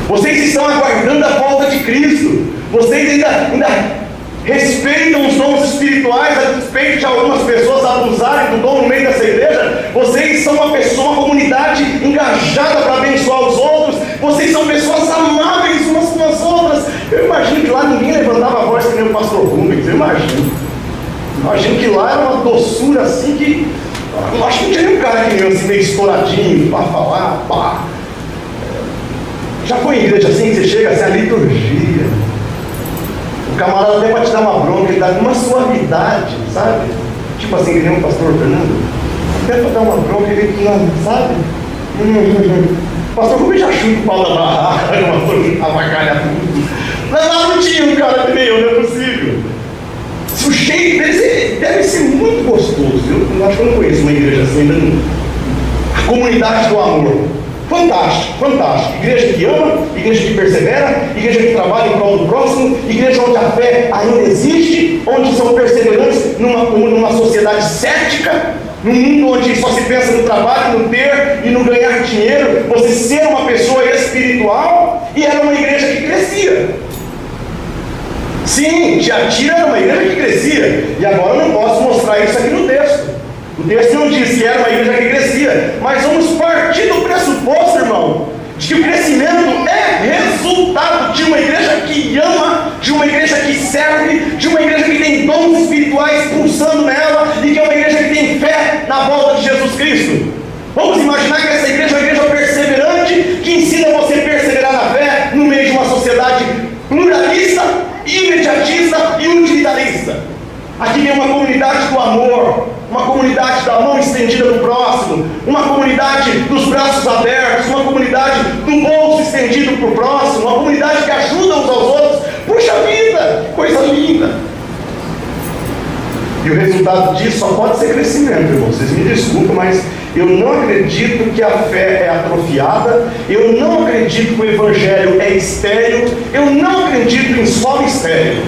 S2: vocês estão aguardando a volta de Cristo, vocês ainda respeitam os dons espirituais, a despeito de algumas pessoas abusarem do dom no meio dessa igreja. Vocês são uma comunidade engajada para abençoar os outros, vocês são pessoas amáveis umas com as outras. Eu imagino que lá ninguém levantava a voz que nem o pastor Rubens, eu imagino que lá era uma doçura assim que, eu acho que não tinha nenhum cara que nem assim, meio estouradinho para falar, pá. Já foi em igreja assim que você chega assim, a liturgia, o camarada até para te dar uma bronca, ele dá uma suavidade, sabe? Tipo assim, que nem o pastor Fernando, até para dar uma bronca, ele, sabe? O pastor Rubens já chuta o pau da barraca, o pastor avacalha tudo. Lá não tinha um cara que nem eu, não é possível. Se o jeito dele deve ser muito gostoso. Eu acho que eu não conheço uma igreja assim, ainda não. A comunidade do amor. Fantástico, fantástico. Igreja que ama, igreja que persevera, igreja que trabalha em prol do próximo, igreja onde a fé ainda existe, onde são perseverantes numa sociedade cética, num mundo onde só se pensa no trabalho, no ter e no ganhar dinheiro, você ser uma pessoa espiritual. E era uma igreja que crescia. Sim, Tiatira era uma igreja que crescia. E agora eu não posso mostrar isso aqui no texto. O texto não diz que era uma igreja que crescia, mas vamos partir do pressuposto, irmão, de que o crescimento é resultado de uma igreja que ama, de uma igreja que serve, de uma igreja que tem dons espirituais pulsando nela e que é uma igreja que tem fé na volta de Jesus Cristo. Vamos imaginar que essa igreja é uma igreja perseverante, que ensina você a perseverar na fé no meio de uma sociedade pluralista, imediatista e utilitarista. Aqui tem uma comunidade do amor, uma comunidade da mão estendida para o próximo, uma comunidade dos braços abertos, uma comunidade do bolso estendido para o próximo, uma comunidade que ajuda uns aos outros. Puxa vida, coisa linda! E o resultado disso só pode ser crescimento, irmão. Vocês me desculpem, mas eu não acredito que a fé é atrofiada, eu não acredito que o evangelho é estéril, eu não acredito em solo estéril.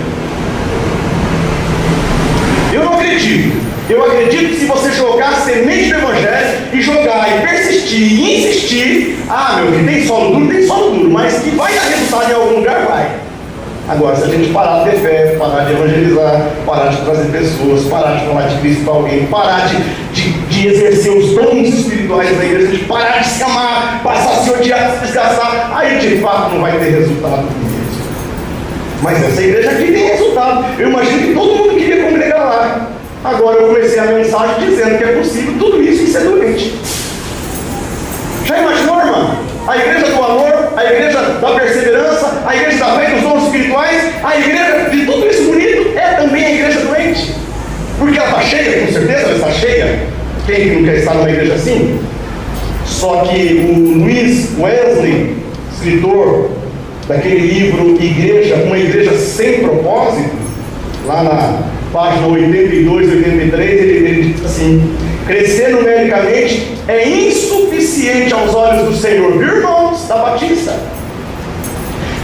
S2: Eu não acredito. Eu acredito que se você jogar semente do evangelho e jogar e persistir e insistir, meu filho, tem solo duro, mas que vai dar resultado em algum lugar, vai. Agora, se a gente parar de ter fé, parar de evangelizar, parar de trazer pessoas, parar de falar de Cristo para alguém, parar de exercer os dons espirituais da igreja, de parar de se amar, passar a se odiar, se desgastar, aí de fato não vai ter resultado mesmo. Mas essa igreja aqui tem resultado. Eu imagino que todo mundo queria congregar lá. Agora eu comecei a mensagem dizendo que é possível tudo isso e ser doente. Já imaginou, irmão? A igreja do amor, a igreja da perseverança, a igreja da fé e dos dons espirituais, a igreja de tudo isso bonito é também a igreja doente. Porque ela está cheia, com certeza ela está cheia. Quem que não quer estar numa igreja assim? Só que o Luiz Wesley, escritor daquele livro Uma Igreja Sem Propósito, lá na página 82 e 83, ele diz assim: crescer numericamente é insuficiente aos olhos do Senhor, viu, irmãos da Batista?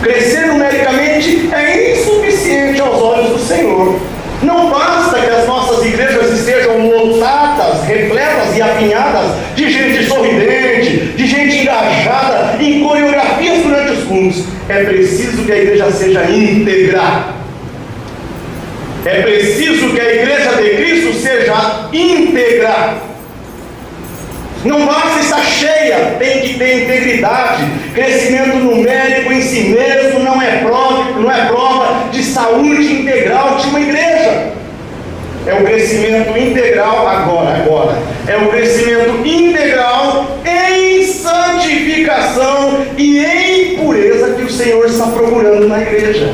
S2: Crescer numericamente é insuficiente aos olhos do Senhor. Não basta que as nossas igrejas estejam lotadas, repletas e apinhadas de gente sorridente, de gente engajada em coreografias durante os cultos. É preciso que a igreja seja íntegra. É preciso que a igreja de Cristo seja íntegra. Não basta estar cheia, tem que ter integridade. Crescimento numérico em si mesmo não é prova de saúde integral de uma igreja. É o crescimento integral agora. É o crescimento integral em santificação e em pureza que o Senhor está procurando na igreja.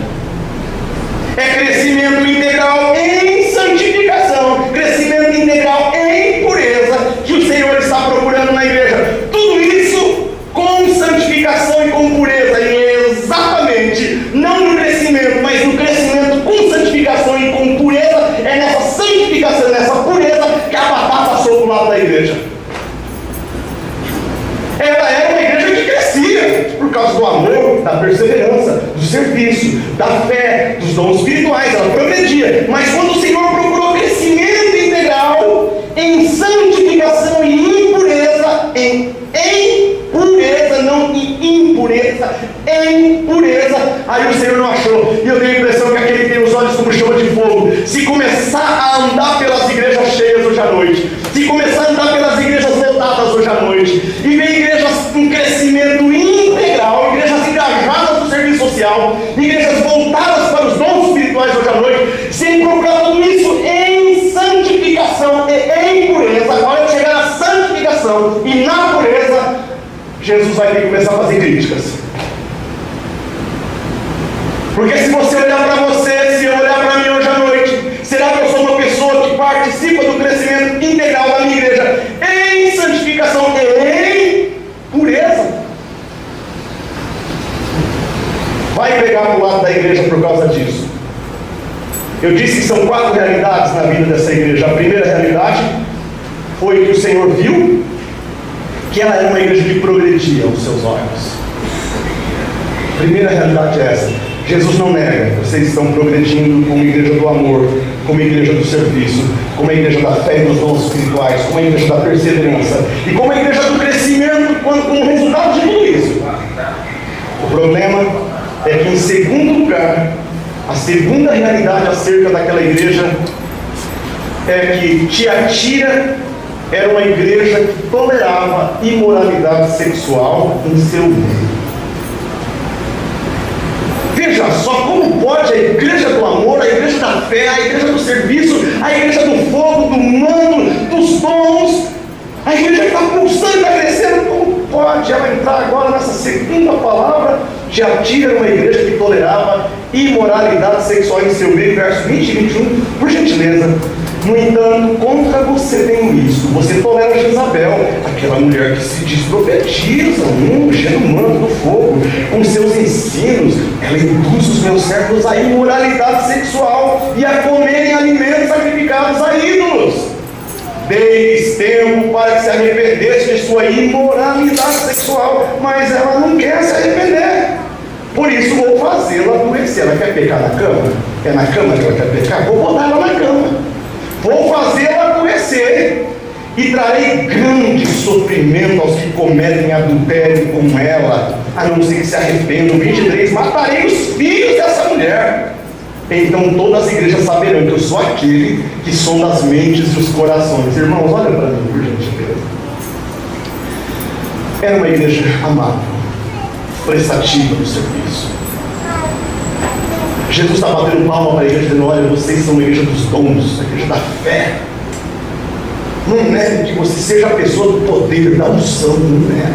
S2: É crescimento integral em santificação, crescimento integral em pureza que o Senhor está procurando na igreja. Tudo isso com santificação e com pureza, e exatamente não no crescimento, mas no crescimento com santificação e com pureza. É nessa santificação, nessa pureza que a batata passou do lado da igreja. Ela era uma igreja que crescia por causa do amor, da perseverança, do serviço, da fé, dos dons espirituais. Ela progredia. Mas quando o Senhor procurou crescimento integral em santificação e em pureza, em pureza, não em impureza, em pureza, aí o Senhor não achou. E eu tenho a impressão que aquele tem os olhos como chama de fogo. Se começar a andar pelas igrejas cheias hoje à noite, se começar a andar pelas igrejas lotadas hoje à noite, e ver igrejas com crescimento integral, igrejas engajadas no serviço social, igrejas voltadas para os dons espirituais hoje à noite, sem procurar tudo isso em santificação e em pureza. Agora chegar na santificação e na pureza, Jesus vai ter que começar a fazer críticas. Porque se você olhar para você, se eu olhar para mim hoje à noite, será que eu sou uma pessoa que participa do crescimento integral da minha igreja em santificação e em pureza? Vai pegar para o lado da igreja por causa disso. Eu disse que são 4 realidades na vida dessa igreja. A primeira realidade foi que o Senhor viu que ela era uma igreja que progredia aos seus olhos. A primeira realidade é essa. Jesus não nega, vocês estão progredindo como igreja do amor, como igreja do serviço, como a igreja da fé e dos dons espirituais, como a igreja da perseverança e como a igreja do crescimento como resultado de tudo isso. O problema é que, em segundo lugar, a segunda realidade acerca daquela igreja é que Tiatira era uma igreja que tolerava imoralidade sexual em seu meio. Veja só como pode a igreja do amor, a igreja da fé, a igreja do serviço, a igreja do fogo, do mando, dos dons, a igreja que está pulsando, está crescendo, como pode ela entrar agora nessa segunda palavra? Tiatira era uma igreja que tolerava imoralidade sexual em seu meio, verso 20 e 21, por gentileza. No entanto, contra você tenho isso. Você tolera Jezabel, aquela mulher que se diz profetiza, unge no manto do fogo, com seus ensinos. Ela induz os meus servos à imoralidade sexual e a comerem alimentos sacrificados a ídolos. Dei-lhes tempo para que se arrependesse de sua imoralidade sexual, mas ela não quer se arrepender. Por isso vou fazê-la adoecer. Ela quer pecar na cama? É na cama que ela quer pecar? Vou botar ela na cama. Vou fazê-la adoecer e trarei grande sofrimento aos que cometem adultério com ela, a não ser que se arrependam. 23, matarei os filhos dessa mulher. Então todas as igrejas saberão que eu sou aquele que sonda as mentes e os corações. Irmãos, olha para mim, por gentileza. Era uma igreja amável, prestativa no serviço. Jesus está batendo palma para a igreja, dizendo: olha, vocês são a igreja dos dons, a igreja da fé. Não negue que você seja a pessoa do poder, da unção, não negue.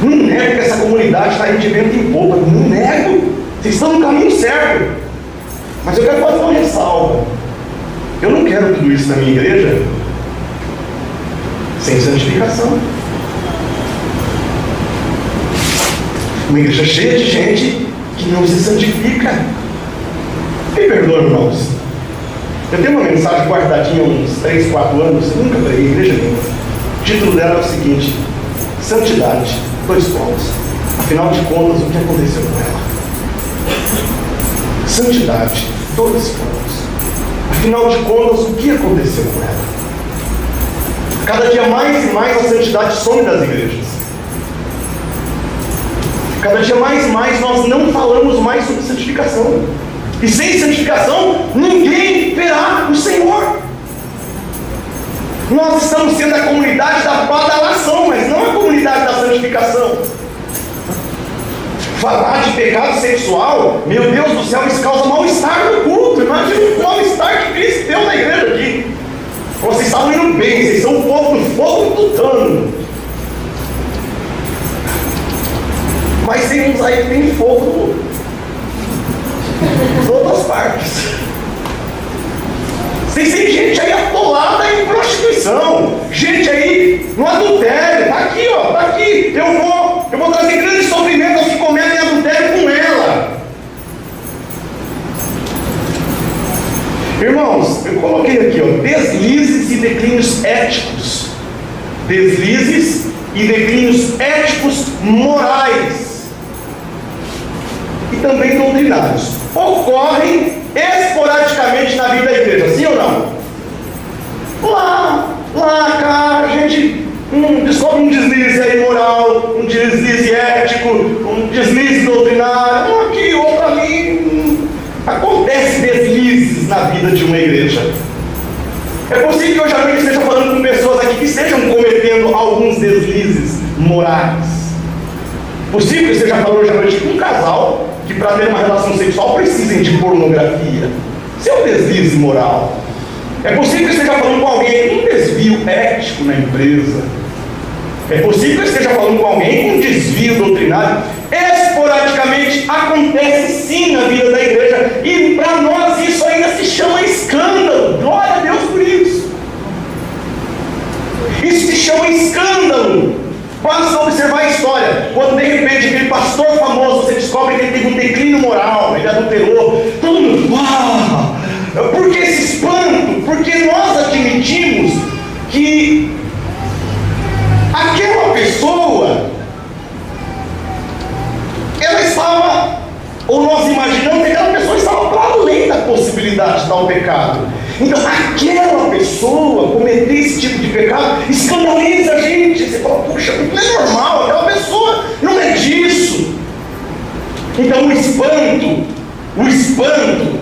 S2: Não negue que essa comunidade está indo de vento em popa, não nego. Vocês estão no caminho certo. Mas eu quero fazer uma ressalva. Eu não quero tudo isso na minha igreja sem santificação. Uma igreja cheia de gente que não se santifica. Me perdoa, irmãos. Eu tenho uma mensagem guardadinha há uns 3, 4 anos, nunca preguei em igreja nenhuma. O título dela é o seguinte: Santidade, 2 pontos. Afinal de contas, o que aconteceu com ela? Santidade, 2 pontos. Afinal de contas, o que aconteceu com ela? Cada dia mais e mais a santidade some das igrejas. Cada dia mais e mais nós não falamos mais sobre santificação. E sem santificação, ninguém verá o Senhor. Nós estamos sendo a comunidade da badalação, mas não a comunidade da santificação. Falar de pecado sexual, meu Deus do céu, isso causa mal-estar no culto. Imagina o mal-estar que Cristo deu na igreja aqui. Vocês estavam indo bem, vocês são o povo do fogo tutano. Mas tem uns aí que tem fogo em todas as partes. Vocês têm gente aí atolada em prostituição, gente aí no adultério. Tá aqui, ó, tá aqui. Eu vou trazer grande sofrimento aos que cometem adultério com ela. Irmãos, eu coloquei aqui, ó, deslizes e declínios éticos. Deslizes e declínios éticos morais. E também doutrinários. Ocorrem esporadicamente na vida da igreja, sim ou não? Lá, cá, a gente descobre um deslize aí moral, um deslize ético, um deslize doutrinário, um aqui, outro ali. Acontece deslizes na vida de uma igreja. É possível que hoje a gente esteja falando com pessoas aqui que estejam cometendo alguns deslizes morais. Possível que esteja falando hoje à noite com um casal que para ter uma relação sexual precisem de pornografia. Isso é um deslize moral. É possível que esteja falando com alguém com um desvio ético na empresa. É possível que esteja falando com alguém com um desvio doutrinário. Esporadicamente acontece sim na vida da igreja. E para nós isso ainda se chama escândalo. Glória a Deus por isso. Isso se chama escândalo. Basta observar a história. Quando de repente aquele pastor famoso, você descobre que ele teve um declínio moral, ele adulterou, todo mundo, uau! Por que esse espanto? Porque nós admitimos que aquela pessoa, ela estava, ou nós imaginamos que aquela pessoa estava para além da possibilidade de tal pecado. Então aquela pessoa cometer esse tipo de pecado escandaliza a gente. Você fala, puxa, não é normal, aquela pessoa não é disso. Então o espanto,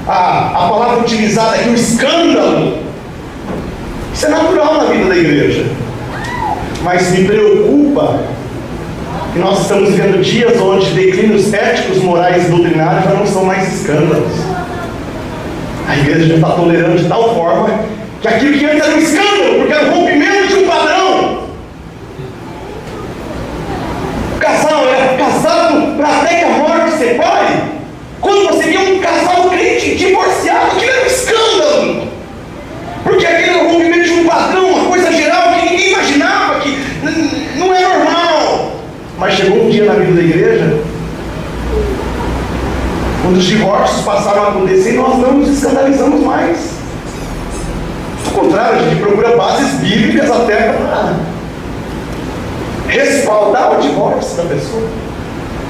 S2: a palavra utilizada aqui, o escândalo, isso é natural na vida da igreja. Mas me preocupa que nós estamos vivendo dias onde declínios éticos, morais e doutrinários já não são mais escândalos. A igreja já está tolerando de tal forma que aquilo que antes era um escândalo, porque era o rompimento de um padrão. O casal era casado para até que a morte separe. Quando você via um casal crente divorciado, aquilo era um escândalo. Porque aquilo era o rompimento de um padrão, uma coisa geral que ninguém imaginava, que não é normal. Mas chegou um dia na vida da igreja quando os divórcios passaram a acontecer, nós não nos escandalizamos mais. Ao contrário, a gente procura bases bíblicas até para respaldar o divórcio da pessoa.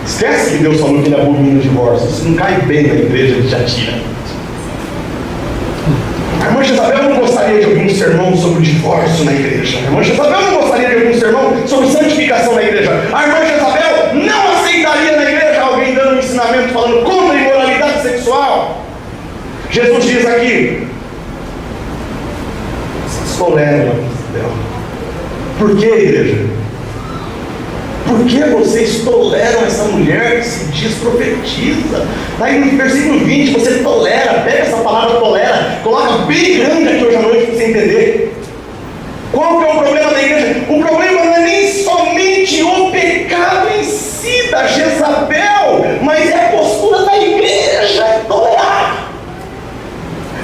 S2: Esquece que Deus falou que ele abomina o divórcio. Isso não cai bem na igreja de Jatira. A irmã Jezabel não gostaria de ouvir um sermão sobre o divórcio na igreja. A irmã Jezabel não gostaria de ouvir um sermão sobre santificação na igreja. A irmã Jezabel não aceitaria na igreja alguém dando um ensinamento falando contra a imoralidade sexual. Jesus diz aqui: vocês toleram. Por que, igreja? Por que vocês toleram essa mulher que se diz profetiza? Está aí no versículo 20, você tolera, pega essa palavra tolera, coloca bem grande aqui hoje à noite para você entender. Qual que é o problema da igreja? O problema não é nem somente o pecado em si da Jezabel, mas é a postura da igreja, é tolerar.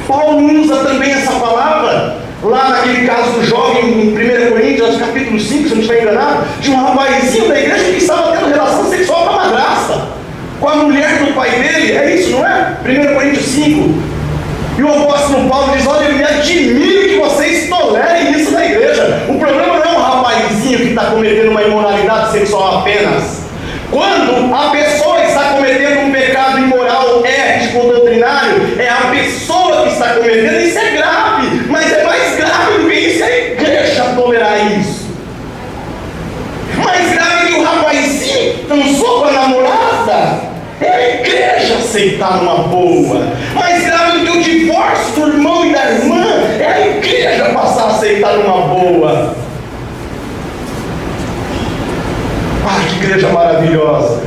S2: Paulo usa também essa palavra, lá naquele caso do jovem em 1 capítulo 5, se eu não estiver enganado, de um rapazinho da igreja que estava tendo relação sexual com a madrasta, com a mulher do pai dele. É isso, não é? 1 Coríntios 5. E o apóstolo Paulo diz: olha, eu me admiro que vocês tolerem isso na igreja. O problema não é um rapazinho que está cometendo uma imoralidade sexual apenas. Quando a pessoa está cometendo um pecado imoral, ético ou doutrinário, é a pessoa que está cometendo. Isso é grave, mas é mais grave do que isso é a igreja tolerar isso. Mais grave que o rapazinho dançou com a namorada, é a igreja aceitar uma boa. Mais grave do que o divórcio do irmão e da irmã, é a igreja passar a aceitar uma boa. Ah, que igreja maravilhosa.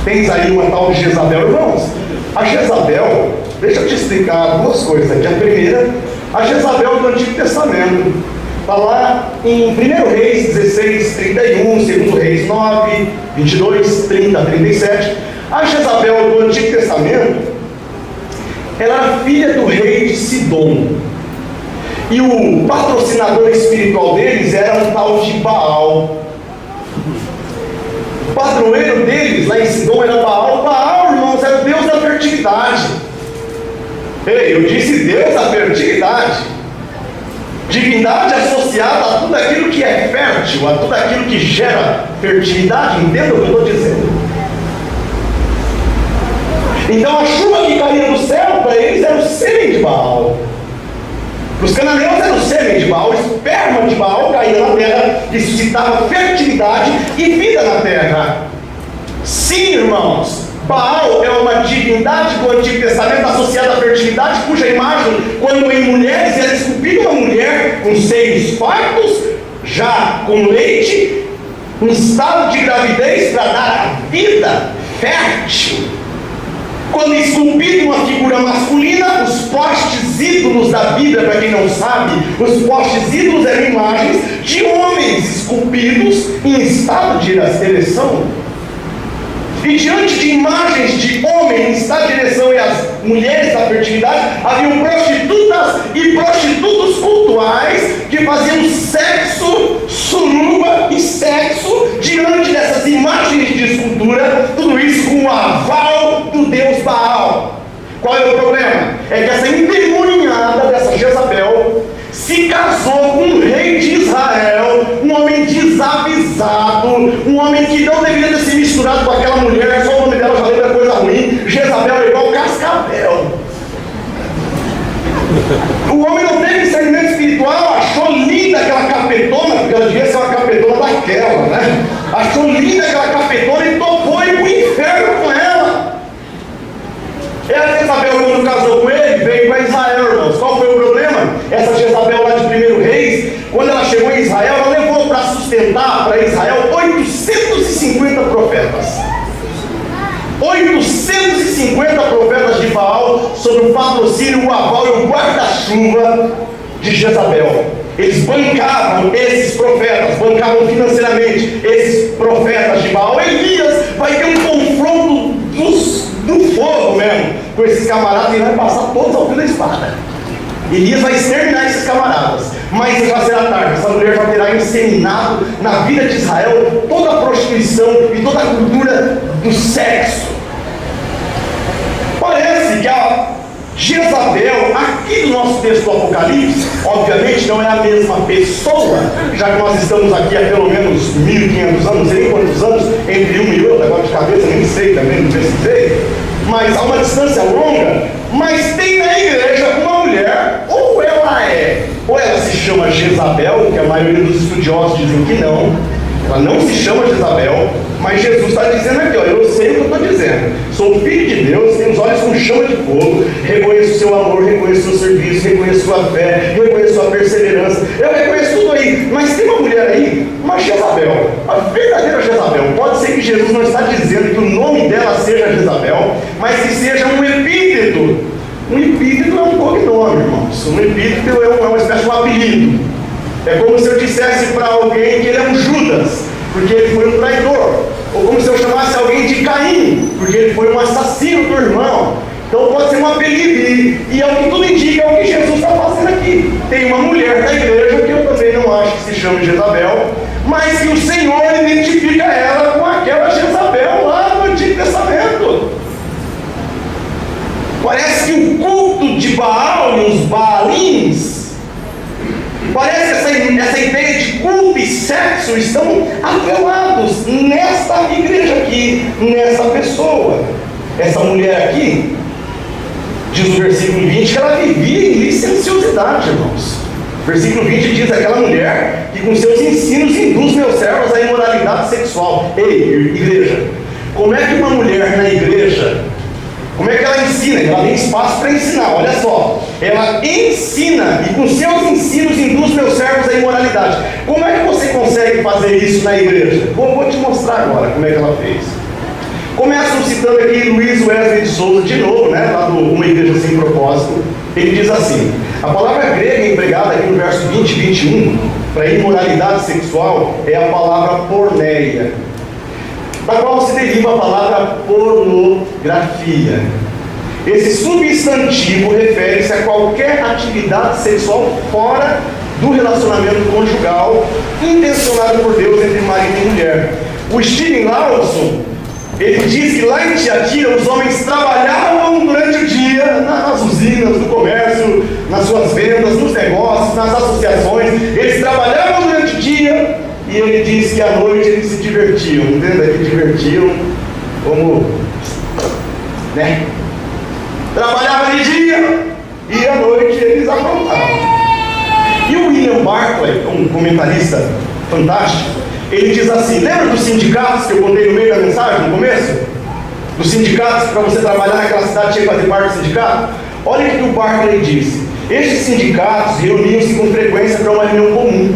S2: Tens aí uma tal de Jezabel, irmãos. A Jezabel, deixa eu te explicar duas coisas aqui. A primeira, a Jezabel do Antigo Testamento. Está lá em 1 Reis 16, 31, 2 Reis 9, 22, 30, 37. A Jezabel do Antigo Testamento, ela era filha do rei de Sidom. E o patrocinador espiritual deles era um tal de Baal. O padroeiro deles lá em Sidom era Baal. Baal, irmãos, era o Deus da fertilidade. Ei, eu disse Deus da fertilidade. Divindade associada a tudo aquilo que é fértil, a tudo aquilo que gera fertilidade. Entenda o que eu estou dizendo? Então a chuva que caía do céu, para eles era o sêmen de Baal. Para os cananeus era o sêmen de Baal, o esperma de Baal caía na terra e suscitava fertilidade e vida na terra. Sim, irmãos, Baal é uma divindade do Antigo Testamento associada à fertilidade, cuja imagem, quando em mulheres, era esculpida uma mulher com seios fartos, já com leite, um estado de gravidez para dar a vida fértil. Quando esculpido uma figura masculina, os postes ídolos da Bíblia, para quem não sabe, os postes ídolos eram imagens de homens esculpidos em estado de ereção. E diante de imagens de homens em estado de ereção e as mulheres da fertilidade, haviam prostitutas e prostitutos cultuais que faziam sexo, suruba e sexo diante dessas imagens de escultura, tudo isso com o aval do Deus Baal. Qual é o problema? É que essa endemoniada dessa Jezabel se casou com um rei de Israel, um homem desavisado, um homem que não deveria ter se misturado com aquela mulher. Só o nome dela já lembra coisa ruim. Jezabel é igual Cascavel. O homem não teve discernimento espiritual, achou linda aquela capetona, porque ela devia ser uma capetona daquela, né? Achou linda aquela capetona e topou ir para o inferno com ela. E a Jezabel, quando casou com ele, veio para Israel, irmãos. Qual foi o problema? Essa Jezabel lá de 1 Reis, quando ela chegou em Israel, ela levou para sustentar para Israel 850 profetas. 850 profetas de Baal, sob o patrocínio, o aval e o guarda-chuva de Jezabel. Eles bancavam esses profetas, bancavam financeiramente esses profetas de Baal. Elias vai ter um confronto do fogo mesmo com esses camaradas e vai passar todos ao fio da espada. Elias vai exterminar esses camaradas, mas já será tarde. Essa mulher já terá inseminado na vida de Israel toda a prostituição e toda a cultura do sexo. Parece que a Jezabel, aqui no nosso texto do Apocalipse, obviamente não é a mesma pessoa, já que nós estamos aqui há pelo menos 1500 anos, não sei nem quantos anos, entre uma e outra, agora de cabeça nem sei também, não pesquisei, mas há uma distância longa. Mas tem na igreja uma mulher, ou ela se chama Jezabel, que a maioria dos estudiosos dizem que não, ela não se chama Jezabel, mas Jesus está dizendo aqui, ó, eu sei o que eu estou dizendo, sou filho de Deus, tenho os olhos com chama de fogo, reconheço o seu amor, reconheço o seu serviço, reconheço sua fé, reconheço sua perseverança, eu reconheço tudo aí, mas tem uma mulher aí, uma Jezabel, a verdadeira Jezabel. Pode ser que Jesus não está dizendo que o nome dela seja Jezabel, mas que seja um epíteto. Um epíteto é um cognome, irmãos. Um epíteto é uma espécie de um apelido. É como se eu dissesse para alguém que ele é um Judas, porque ele foi um traidor. Ou como se eu chamasse alguém de Caim, porque ele foi um assassino do irmão. Então pode ser um apelido, e é o que tudo indica, é o que Jesus está fazendo aqui. Tem uma mulher da igreja que eu também não acho que se chame Jezabel, mas que o Senhor identifica ela com aquela Jezabel lá no Antigo Testamento. Parece que o culto de Baal e os Baalins, parece que essa ideia de culto e sexo estão atrelados nesta igreja aqui, nessa pessoa. Essa mulher aqui, diz o versículo 20, que ela vivia em licenciosidade, irmãos. Versículo 20 diz: aquela mulher que com seus ensinos induz meus servos à imoralidade sexual. Ei, igreja, como é que uma mulher na igreja, como é que ela ensina? Ela tem espaço para ensinar, olha só. Ela ensina e com seus ensinos induz meus servos à imoralidade. Como é que você consegue fazer isso na igreja? Vou te mostrar agora como é que ela fez. Começo citando aqui Luiz Wesley de Souza de novo, né, lá do Uma Igreja Sem Propósito. Ele diz assim: a palavra grega empregada aqui no verso 20 e 21 para imoralidade sexual é a palavra porneia, da qual se deriva a palavra pornografia. Esse substantivo refere-se a qualquer atividade sexual fora do relacionamento conjugal intencionado por Deus entre marido e mulher. O Steven Lawson, ele diz que lá em Tiatira os homens trabalhavam durante o dia nas usinas, no comércio, nas suas vendas, nos negócios, nas associações. Eles trabalhavam durante o dia e ele diz que à noite eles se divertiam. Entenda que divertiam como, né? Trabalhavam de dia e à noite eles aprontavam. E o William Barclay, um comentarista fantástico, ele diz assim: lembra dos sindicatos que eu contei no meio da mensagem, no começo? Dos sindicatos, para você trabalhar naquela cidade, tinha que fazer parte do sindicato? Olha o que o Barclay disse: estes sindicatos reuniam-se com frequência para uma reunião comum.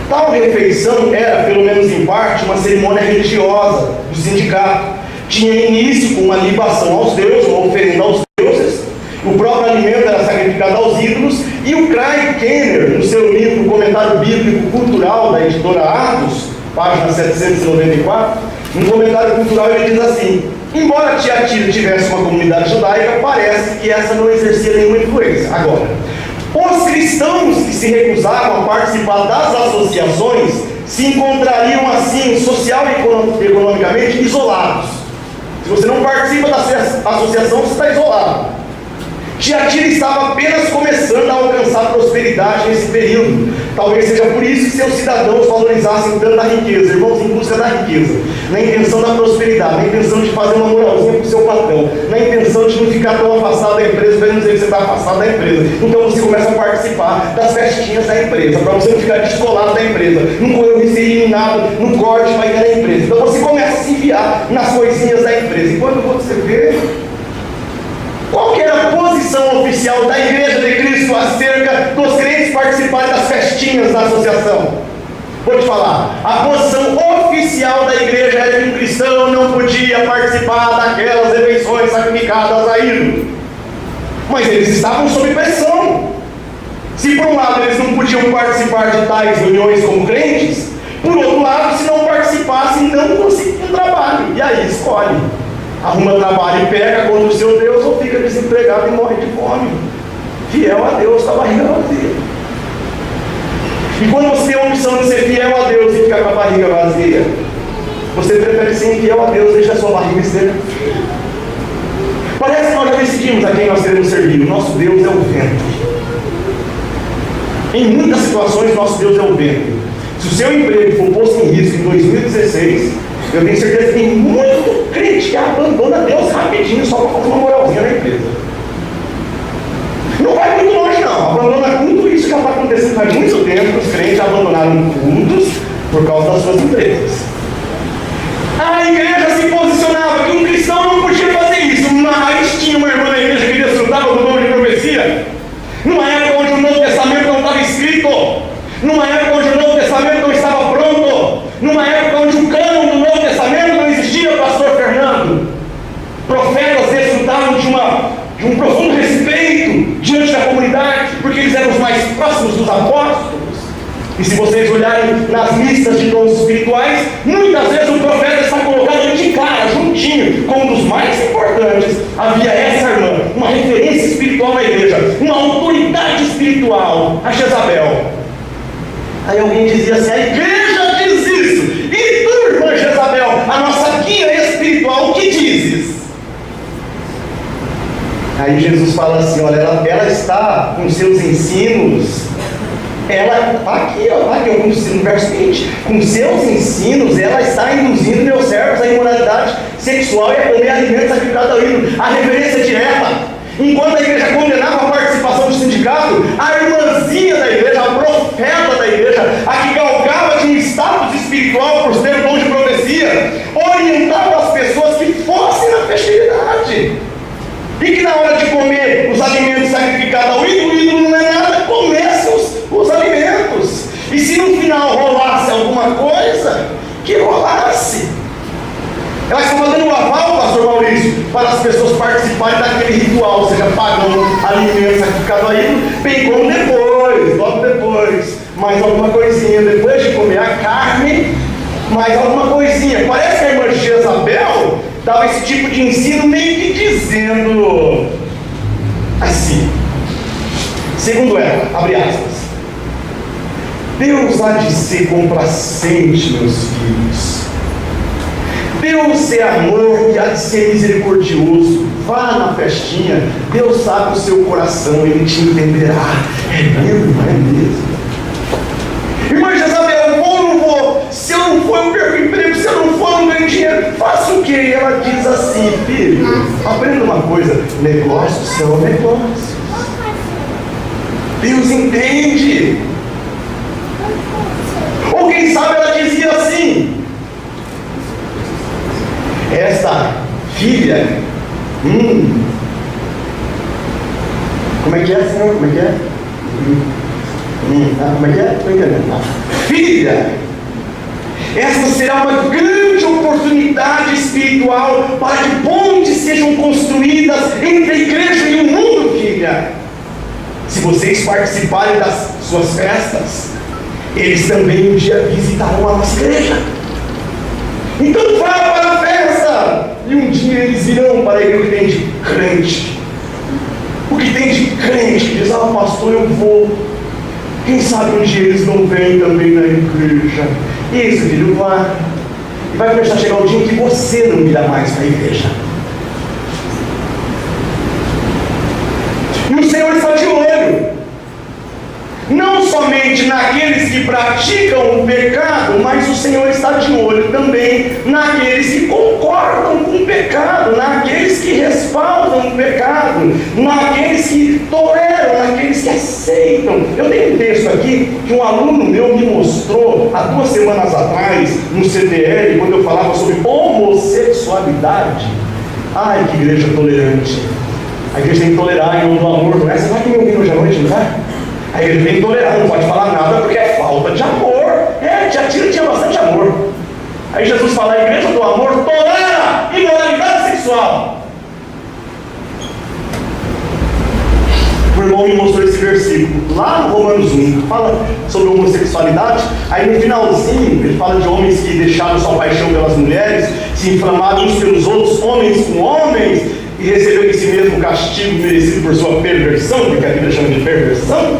S2: Tal refeição era, pelo menos em parte, uma cerimônia religiosa do sindicato. Tinha início com uma libação aos deuses, uma oferenda aos deuses. O próprio alimento era sacrificado aos ídolos. E o Craig Kenner, no seu livro Comentário Bíblico Cultural, da editora Atos, página 794, no comentário cultural ele diz assim: embora Tiatira tivesse uma comunidade judaica, parece que essa não exercia nenhuma influência. Agora, os cristãos que se recusavam a participar das associações se encontrariam assim, social e economicamente, isolados. Se você não participa da associação, você está isolado. Tiatira estava apenas começando a alcançar prosperidade nesse período. Talvez seja por isso que seus cidadãos valorizassem tanto a riqueza, irmãos, em busca da riqueza, na intenção da prosperidade, na intenção de fazer uma moralzinha para o seu patrão, na intenção de não ficar tão afastado da empresa, para não dizer que você está afastado da empresa. Então você começa a participar das festinhas da empresa, para você não ficar descolado da empresa, não correr ser eliminado no corte para ir na empresa. Então você começa a se enfiar nas coisinhas da empresa. E quando você vê, qual que era a posição oficial da Igreja de Cristo acerca dos crentes participarem das festinhas da associação? Vou te falar, a posição oficial da igreja era que um cristão não podia participar daquelas eleições sacrificadas a ídolo. Mas eles estavam sob pressão. Se por um lado eles não podiam participar de tais reuniões como crentes, por outro lado, se não participassem, não conseguiam trabalho. E aí escolhe: arruma trabalho e pega contra o seu Deus, ou fica desempregado e morre de fome. Fiel a Deus, está barriga vazia. E quando você tem a opção de ser fiel a Deus e ficar com a barriga vazia, você prefere ser infiel a Deus, deixa a sua barriga ser. Parece que nós já decidimos a quem nós queremos servir. O nosso Deus é o vento. Em muitas situações, nosso Deus é o vento. Se o seu emprego for posto em risco em 2016, eu tenho certeza que tem muito crente que abandona Deus rapidinho só para fazer uma moralzinha na empresa. Não vai muito longe não, abandona culto. Isso já está acontecendo faz muito tempo. Os crentes abandonaram cultos por causa das suas empresas. A igreja se posicionava que um cristão não podia fazer isso, mas tinha uma irmã na igreja que desfrutava do dom de profecia, numa época onde o Novo Testamento não estava escrito, numa época onde o Novo Testamento não estava pronto, numa época onde o cânon do Novo Testamento não existia, pastor Fernando. Profetas desfrutavam de um profundo respeito diante da comunidade, porque eles eram os mais próximos dos apóstolos. E se vocês olharem nas listas de dons espirituais, muitas vezes o profeta está colocado de cara, juntinho, com um dos mais importantes. Havia essa irmã, uma referência espiritual na igreja, uma autoridade espiritual, a Jezabel. Aí alguém dizia assim: a igreja diz isso. E tu, irmã Jezabel, a nossa guia espiritual, o que dizes? Aí Jesus fala assim: olha, ela está com seus ensinos. Ela está aqui, ó, aqui no verso 20. Com seus ensinos, ela está induzindo meus servos à imoralidade sexual e a comer alimentos sacrificados ao ídolo. A referência direta. Enquanto a igreja condenava a participação do sindicato, a irmãzinha da igreja, a profeta da igreja, a que galgava de um status espiritual por ter o dom de profecia, orientava as pessoas que fossem na festividade. E que na hora de comer os alimentos sacrificados ao ídolo, o ídolo não é nada, comessem os alimentos. E se no final rolasse alguma coisa, que rolasse. Ela estava dando um aval, pastor Maurício, para as pessoas participarem daquele ritual, ou seja, pagando alimentos sacrificados ao ídolo, bem como depois, logo depois, mais alguma coisinha, depois de comer a carne, mais alguma coisinha. Parece que a irmã Jezabel dava esse tipo de ensino meio que dizendo assim, segundo ela, abre aspas: Deus há de ser complacente, meus filhos. Deus é amor e há de ser misericordioso. Vá na festinha, Deus sabe o seu coração, Ele te entenderá. É mesmo, é mesmo. Irmã Jezabel, eu vou ou não vou? Se eu não for, eu perco o emprego. Se eu não for, eu não ganho dinheiro. Faça o quê? E ela diz assim: filho, aprenda uma coisa: negócios são negócios. Deus entende. Ou quem sabe ela dizia assim: esta filha, como é que é, senhor? Como é que é? Como é que é? Estou entendendo. Filha, essa será uma grande oportunidade espiritual para que pontes sejam construídas entre a igreja e o mundo, filha. Se vocês participarem das suas festas, eles também um dia visitarão a nossa igreja. Então vá para a festa, e um dia eles irão para a igreja. O que tem de crente? O que tem de crente que diz: ah, pastor, eu vou. Quem sabe um dia eles não vêm também na igreja. Isso, filho, vai. E vai começar a chegar o dia em que você não irá mais para a igreja. E o Senhor está de olho. Não somente naqueles que praticam o pecado, mas o Senhor está de olho também naqueles que concordam com o pecado, naqueles que respaldam o pecado, naqueles que toleram, naqueles que aceitam. Eu tenho um texto aqui que um aluno meu me mostrou há 2 semanas atrás, no CDL, quando eu falava sobre homossexualidade. Ai, que igreja tolerante. A igreja tem que tolerar em nome do amor, não é? Você vai me ouvir hoje à noite, não vai? A igreja tem que tolerar, não pode falar nada porque é falta de amor. Tia Tira tinha bastante amor. Aí Jesus fala: a igreja do amor tolera imoralidade sexual. O irmão me mostrou esse versículo lá no Romanos 1, fala sobre homossexualidade. Aí no finalzinho ele fala de homens que deixaram sua paixão pelas mulheres, se inflamaram uns pelos outros, homens com homens, e receberam esse mesmo castigo merecido por sua perversão, porque a Bíblia chama de perversão.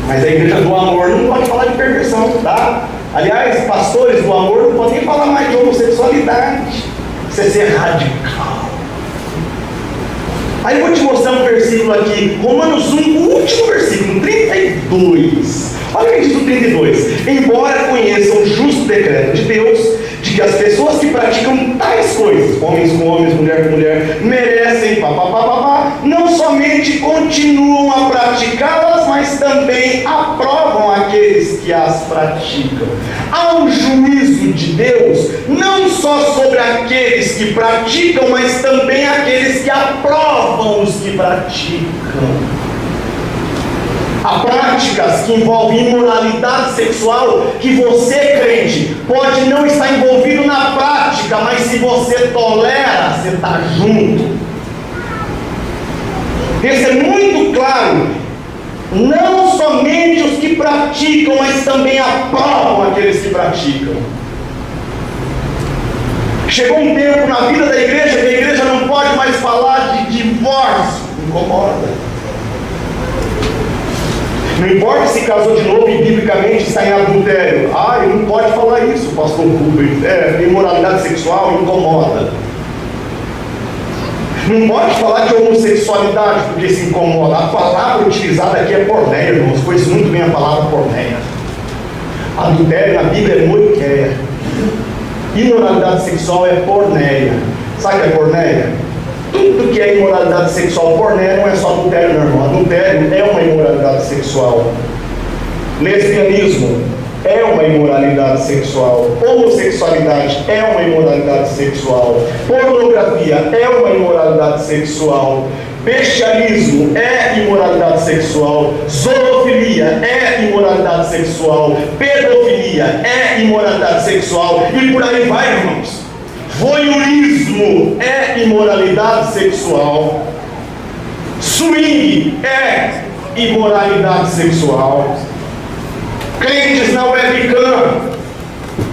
S2: Mas a igreja do amor não pode falar de perversão, tá? Aliás, pastores do amor não podem falar mais de homossexualidade. Isso é ser radical. Aí eu vou te mostrar um versículo aqui, Romanos 1, o último versículo, 32. Olha o que diz o 32. Embora conheçam o justo decreto de Deus, de que as pessoas que praticam tais coisas, homens com homens, mulher com mulher, merecem não somente continuam a praticá-las, mas também aprovam aqueles que as praticam. Há um juízo de Deus, não só sobre aqueles que praticam, mas também aqueles que aprovam os que praticam. Há práticas que envolvem imoralidade sexual que você, crente, pode não estar envolvido na prática, mas se você tolera, você está junto. Isso é muito claro. Não somente os que praticam, mas também aprovam aqueles que praticam. Chegou um tempo na vida da igreja que a igreja não pode mais falar de divórcio. Incomoda. Não importa se casou de novo e biblicamente está em adultério. Ah, ele não pode falar isso, pastor Rubens. Imoralidade sexual incomoda. Não pode falar de homossexualidade porque se incomoda. A palavra utilizada aqui é porneia, irmãos. Conheço muito bem a palavra porneia. Adultério na Bíblia é moiqueia. Imoralidade sexual é porneia. Sabe o que é porneia? Tudo que é imoralidade sexual, porneia não é só adultério, não, irmão. Adultério é uma imoralidade sexual. Lesbianismo é uma imoralidade sexual. Homossexualidade é uma imoralidade sexual. Pornografia é uma imoralidade sexual. Bestialismo é imoralidade sexual. Zoofilia é imoralidade sexual. Pedofilia é imoralidade sexual. E por aí vai, irmãos. Voyeurismo é imoralidade sexual. Swing é imoralidade sexual. Crentes na webcam,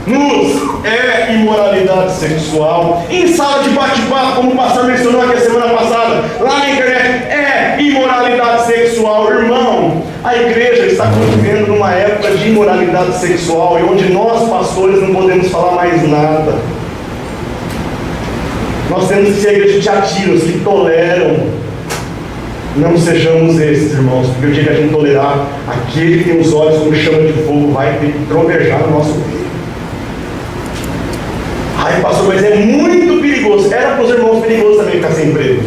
S2: nus, é imoralidade sexual. Em sala de bate-papo, como o pastor mencionou aqui a semana passada, lá na internet, é imoralidade sexual. Irmão, a igreja está vivendo numa época de imoralidade sexual, e onde nós, pastores, não podemos falar mais nada. Nós temos que ser a igreja de atiros, que toleram. Não sejamos esses, irmãos, porque o dia que a gente tolerar, aquele que tem os olhos como chama de fogo vai ter que trovejar no nosso meio. Ai, pastor, mas é muito perigoso. Era para os irmãos perigoso também ficar sem emprego.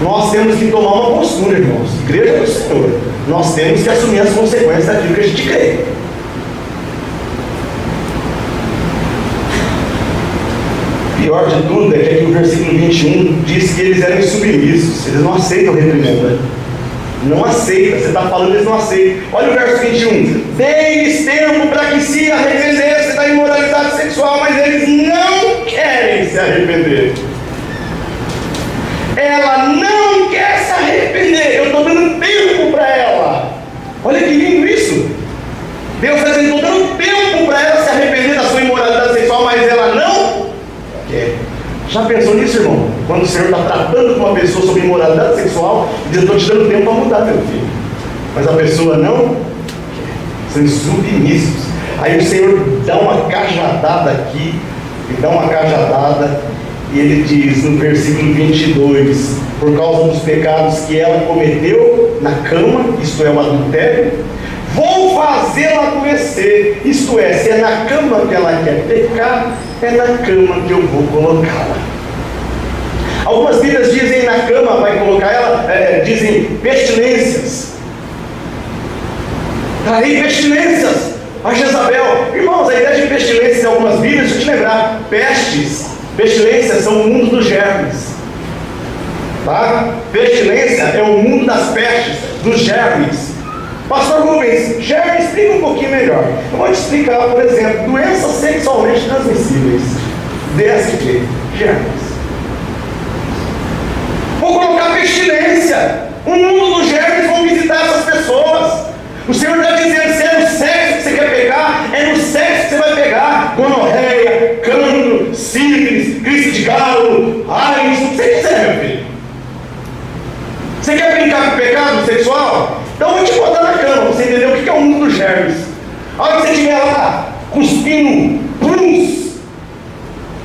S2: Nós temos que tomar uma postura, irmãos. Igreja do Senhor. Nós temos que assumir as consequências daquilo que a gente crê. Pior de tudo é que aqui o versículo 21 diz que eles eram submissos, eles não aceitam reprimenda. Não aceita, você está falando, eles não aceitam. Olha o verso 21. Dei-lhes tempo para que se arrependessem da imoralidade sexual, mas eles não querem se arrepender. Ela não quer se arrepender. Eu estou dando tempo para ela. Olha que lindo isso. Deus está dizendo, estou dando tempo para ela se arrepender da sua imoralidade sexual, mas ela não quer. Já pensou nisso, irmão? Quando o Senhor está tratando com uma pessoa sobre imoralidade sexual, diz, estou te dando tempo para mudar, meu filho. Mas a pessoa não quer. São submissos. Aí o Senhor dá uma cajadada aqui, ele dá uma cajadada, e ele diz no versículo 22, por causa dos pecados que ela cometeu na cama, isto é, o adultério, vou fazê-la adoecer. Isto é, se é na cama que ela quer pecar, é na cama que eu vou colocá-la. Algumas Bíblias dizem na cama, vai colocar ela, dizem pestilências. Traí pestilências a Jezabel. Irmãos, a ideia de pestilências em algumas Bíblias, deixa eu te lembrar, pestilências são o mundo dos germes. Tá? Pestilência é o mundo das pestes, dos germes. Pastor Rubens, germes, explica um pouquinho melhor. Eu vou te explicar, por exemplo, doenças sexualmente transmissíveis. DST, germes. Vou colocar pestilência. O mundo dos germes vão visitar essas pessoas. O Senhor está dizendo, se é no sexo que você quer pegar, é no sexo que você vai pegar. Gonorreia, cancro, sífilis, crise de galo, AIDS, o que você quiser, meu filho. Você quer brincar com o pecado sexual? Então eu vou te botar na cama, você entendeu o que é o mundo dos germes. A hora que você estiver lá, cuspindo,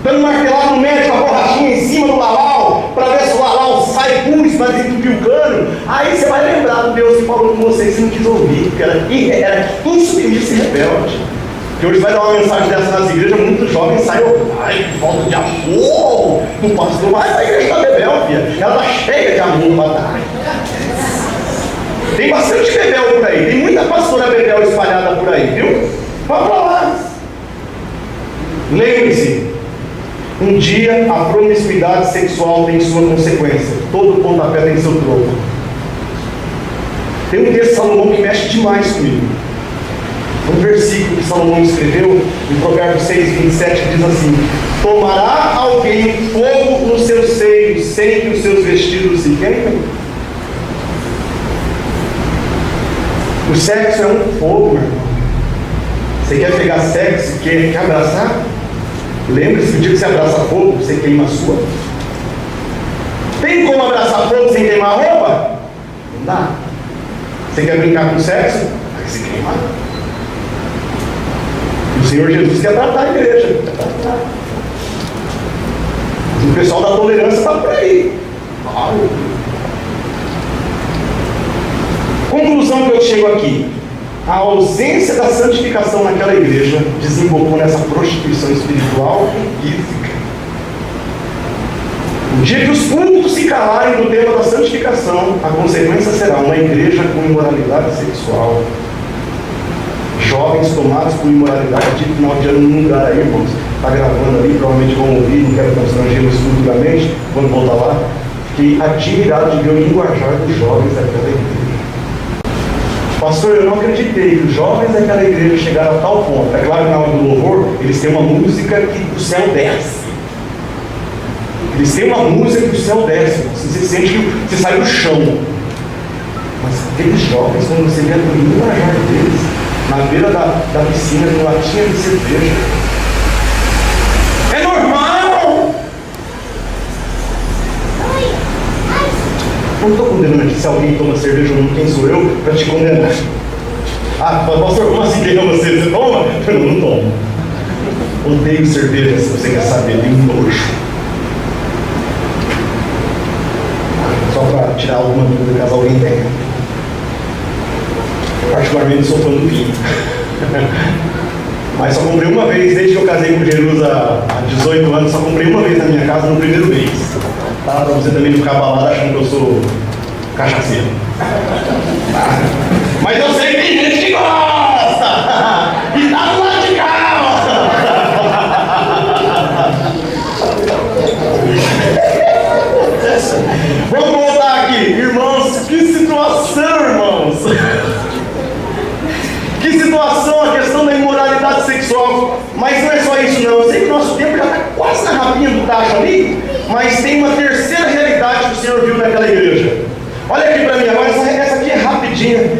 S2: dando martelado no médico, a borrachinha em cima do lalau, para ver se o lalau sai pus, mas entupir o cano, aí você vai lembrar do Deus que falou com você e você não quis ouvir, porque era insubmisso e rebelde. Que hoje vai dar uma mensagem dessa nas igrejas, muitos jovens saem, ai, que falta de amor do pastor, mas a igreja está bebel, filha, ela está cheia de amor para dar. Tem bastante bebel por aí, tem muita pastora bebel espalhada por aí, viu? Vamos para lá. Lembre-se, um dia a promiscuidade sexual tem sua consequência. Todo pontapé tem seu troco. Tem um texto de Salomão que mexe demais comigo. Um versículo que Salomão escreveu, em Provérbios 6, 27, diz assim: tomará alguém fogo nos seus seios, sem que os seus vestidos se queimem? O sexo é um fogo, meu irmão. Você quer pegar sexo, quer abraçar? Lembre-se que o dia que você abraça fogo, você queima a sua. Tem como abraçar fogo sem queimar a roupa? Não dá. Você quer brincar com sexo? Vai se queimar. E o Senhor Jesus quer tratar a igreja. Quer tratar. O pessoal da tolerância está por aí. Conclusão que eu chego aqui: a ausência da santificação naquela igreja desembocou nessa prostituição espiritual e física. O dia que os cultos se calarem no tema da santificação, a consequência será uma igreja com imoralidade sexual, jovens tomados por imoralidade. De final de ano num lugar aí, irmãos, está gravando ali, provavelmente vão ouvir, não quero constrangê-los futuramente, quando voltar lá. Fiquei admirado de ver o linguajar dos jovens daquela igreja. Pastor, eu não acreditei que os jovens daquela igreja chegaram a tal ponto. É claro que na hora do louvor, eles têm uma música que do céu desce. Eles têm uma música que do céu desce. Você sente que você sai do chão. Mas aqueles jovens, quando você vê o linguajar deles, na beira da piscina, com latinha de cerveja, é normal! Não estou condenando aqui se alguém toma cerveja ou não, quem sou eu para te condenar? Ah, pastor, como assim quem ama você? Você toma? Eu não tomo. Odeio cerveja, se você quer saber, tenho nojo. Só para tirar alguma dúvida caso alguém tenha. Particularmente sou fã do vinho. Mas só comprei uma vez, desde que eu casei com Jerusa há 18 anos, só comprei uma vez na minha casa no primeiro mês. Tá? Para você também não ficar abalado achando que eu sou cachaceiro. Tá? Mas eu sei que tem gente que gosta! E tá do lado de cá! Vamos voltar aqui, irmãos. Que situação, irmãos! Que situação, a questão da imoralidade sexual. Mas não é só isso não. Eu sei que o nosso tempo já está quase na rapinha do tacho ali, mas tem uma terceira realidade que o Senhor viu naquela igreja. Olha aqui para mim agora, essa aqui é rapidinha.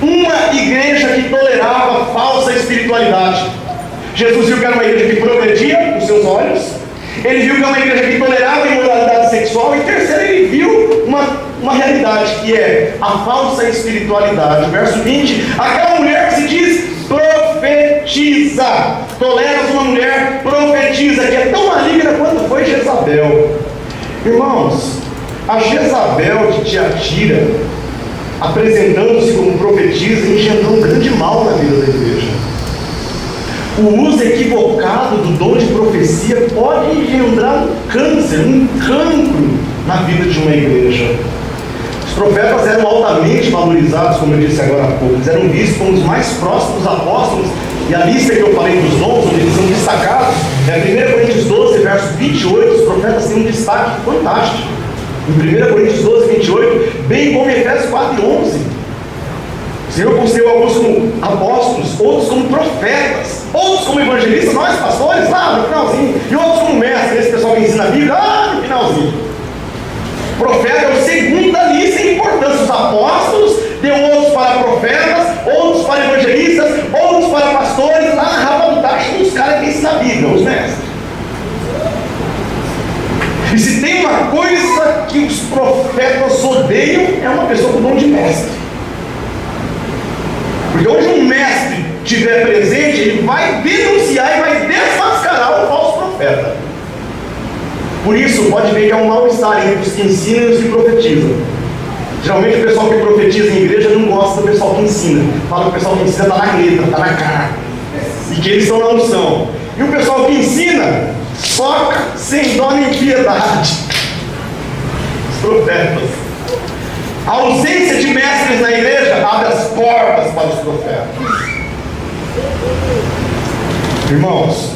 S2: Uma igreja que tolerava falsa espiritualidade. Jesus viu que era uma igreja que progredia com seus olhos. Ele viu que era uma igreja que tolerava a imoralidade sexual. E terceiro, ele viu uma realidade que é a falsa espiritualidade. Verso 20, aquela mulher que se diz profetiza. Toleras uma mulher profetiza, que é tão maligna quanto foi Jezabel. Irmãos, a Jezabel de Tiatira, apresentando-se como profetisa, engendrou um grande mal na vida da igreja. O uso equivocado do dom de profecia pode engendrar um câncer, um cancro na vida de uma igreja. Os profetas eram altamente valorizados, como eu disse agora há pouco. Eles eram vistos como os mais próximos apóstolos. E a lista que eu falei dos dons, onde eles são destacados, é 1 Coríntios 12, verso 28. Os profetas têm um destaque fantástico. Em 1 Coríntios 12, 28, bem como em Efésios 4 e 11. O Senhor concedeu alguns como apóstolos, outros como profetas, outros como evangelistas, nós pastores, lá no finalzinho, e outros como mestres, esse pessoal que ensina a Bíblia, lá no finalzinho. Profeta é o segundo da lista em importância. Os apóstolos, deu outros para profetas, outros para evangelistas, outros para pastores, lá na rapa do tacho, os caras que ensinam a Bíblia, os mestres. E se tem uma coisa que os profetas odeiam, é uma pessoa com dom de mestre. Porque onde um mestre estiver presente, ele vai denunciar e vai desmascarar o falso profeta. Por isso, pode ver que há um mal-estar entre os que ensinam e os que profetizam. Geralmente o pessoal que profetiza em igreja não gosta do pessoal que ensina. Fala que o pessoal que ensina está na letra, está na cara. E que eles estão na unção. E o pessoal que ensina, soca sem dó nem piedade. Os profetas. A ausência de mestres na igreja abre as portas para os profetas. Irmãos,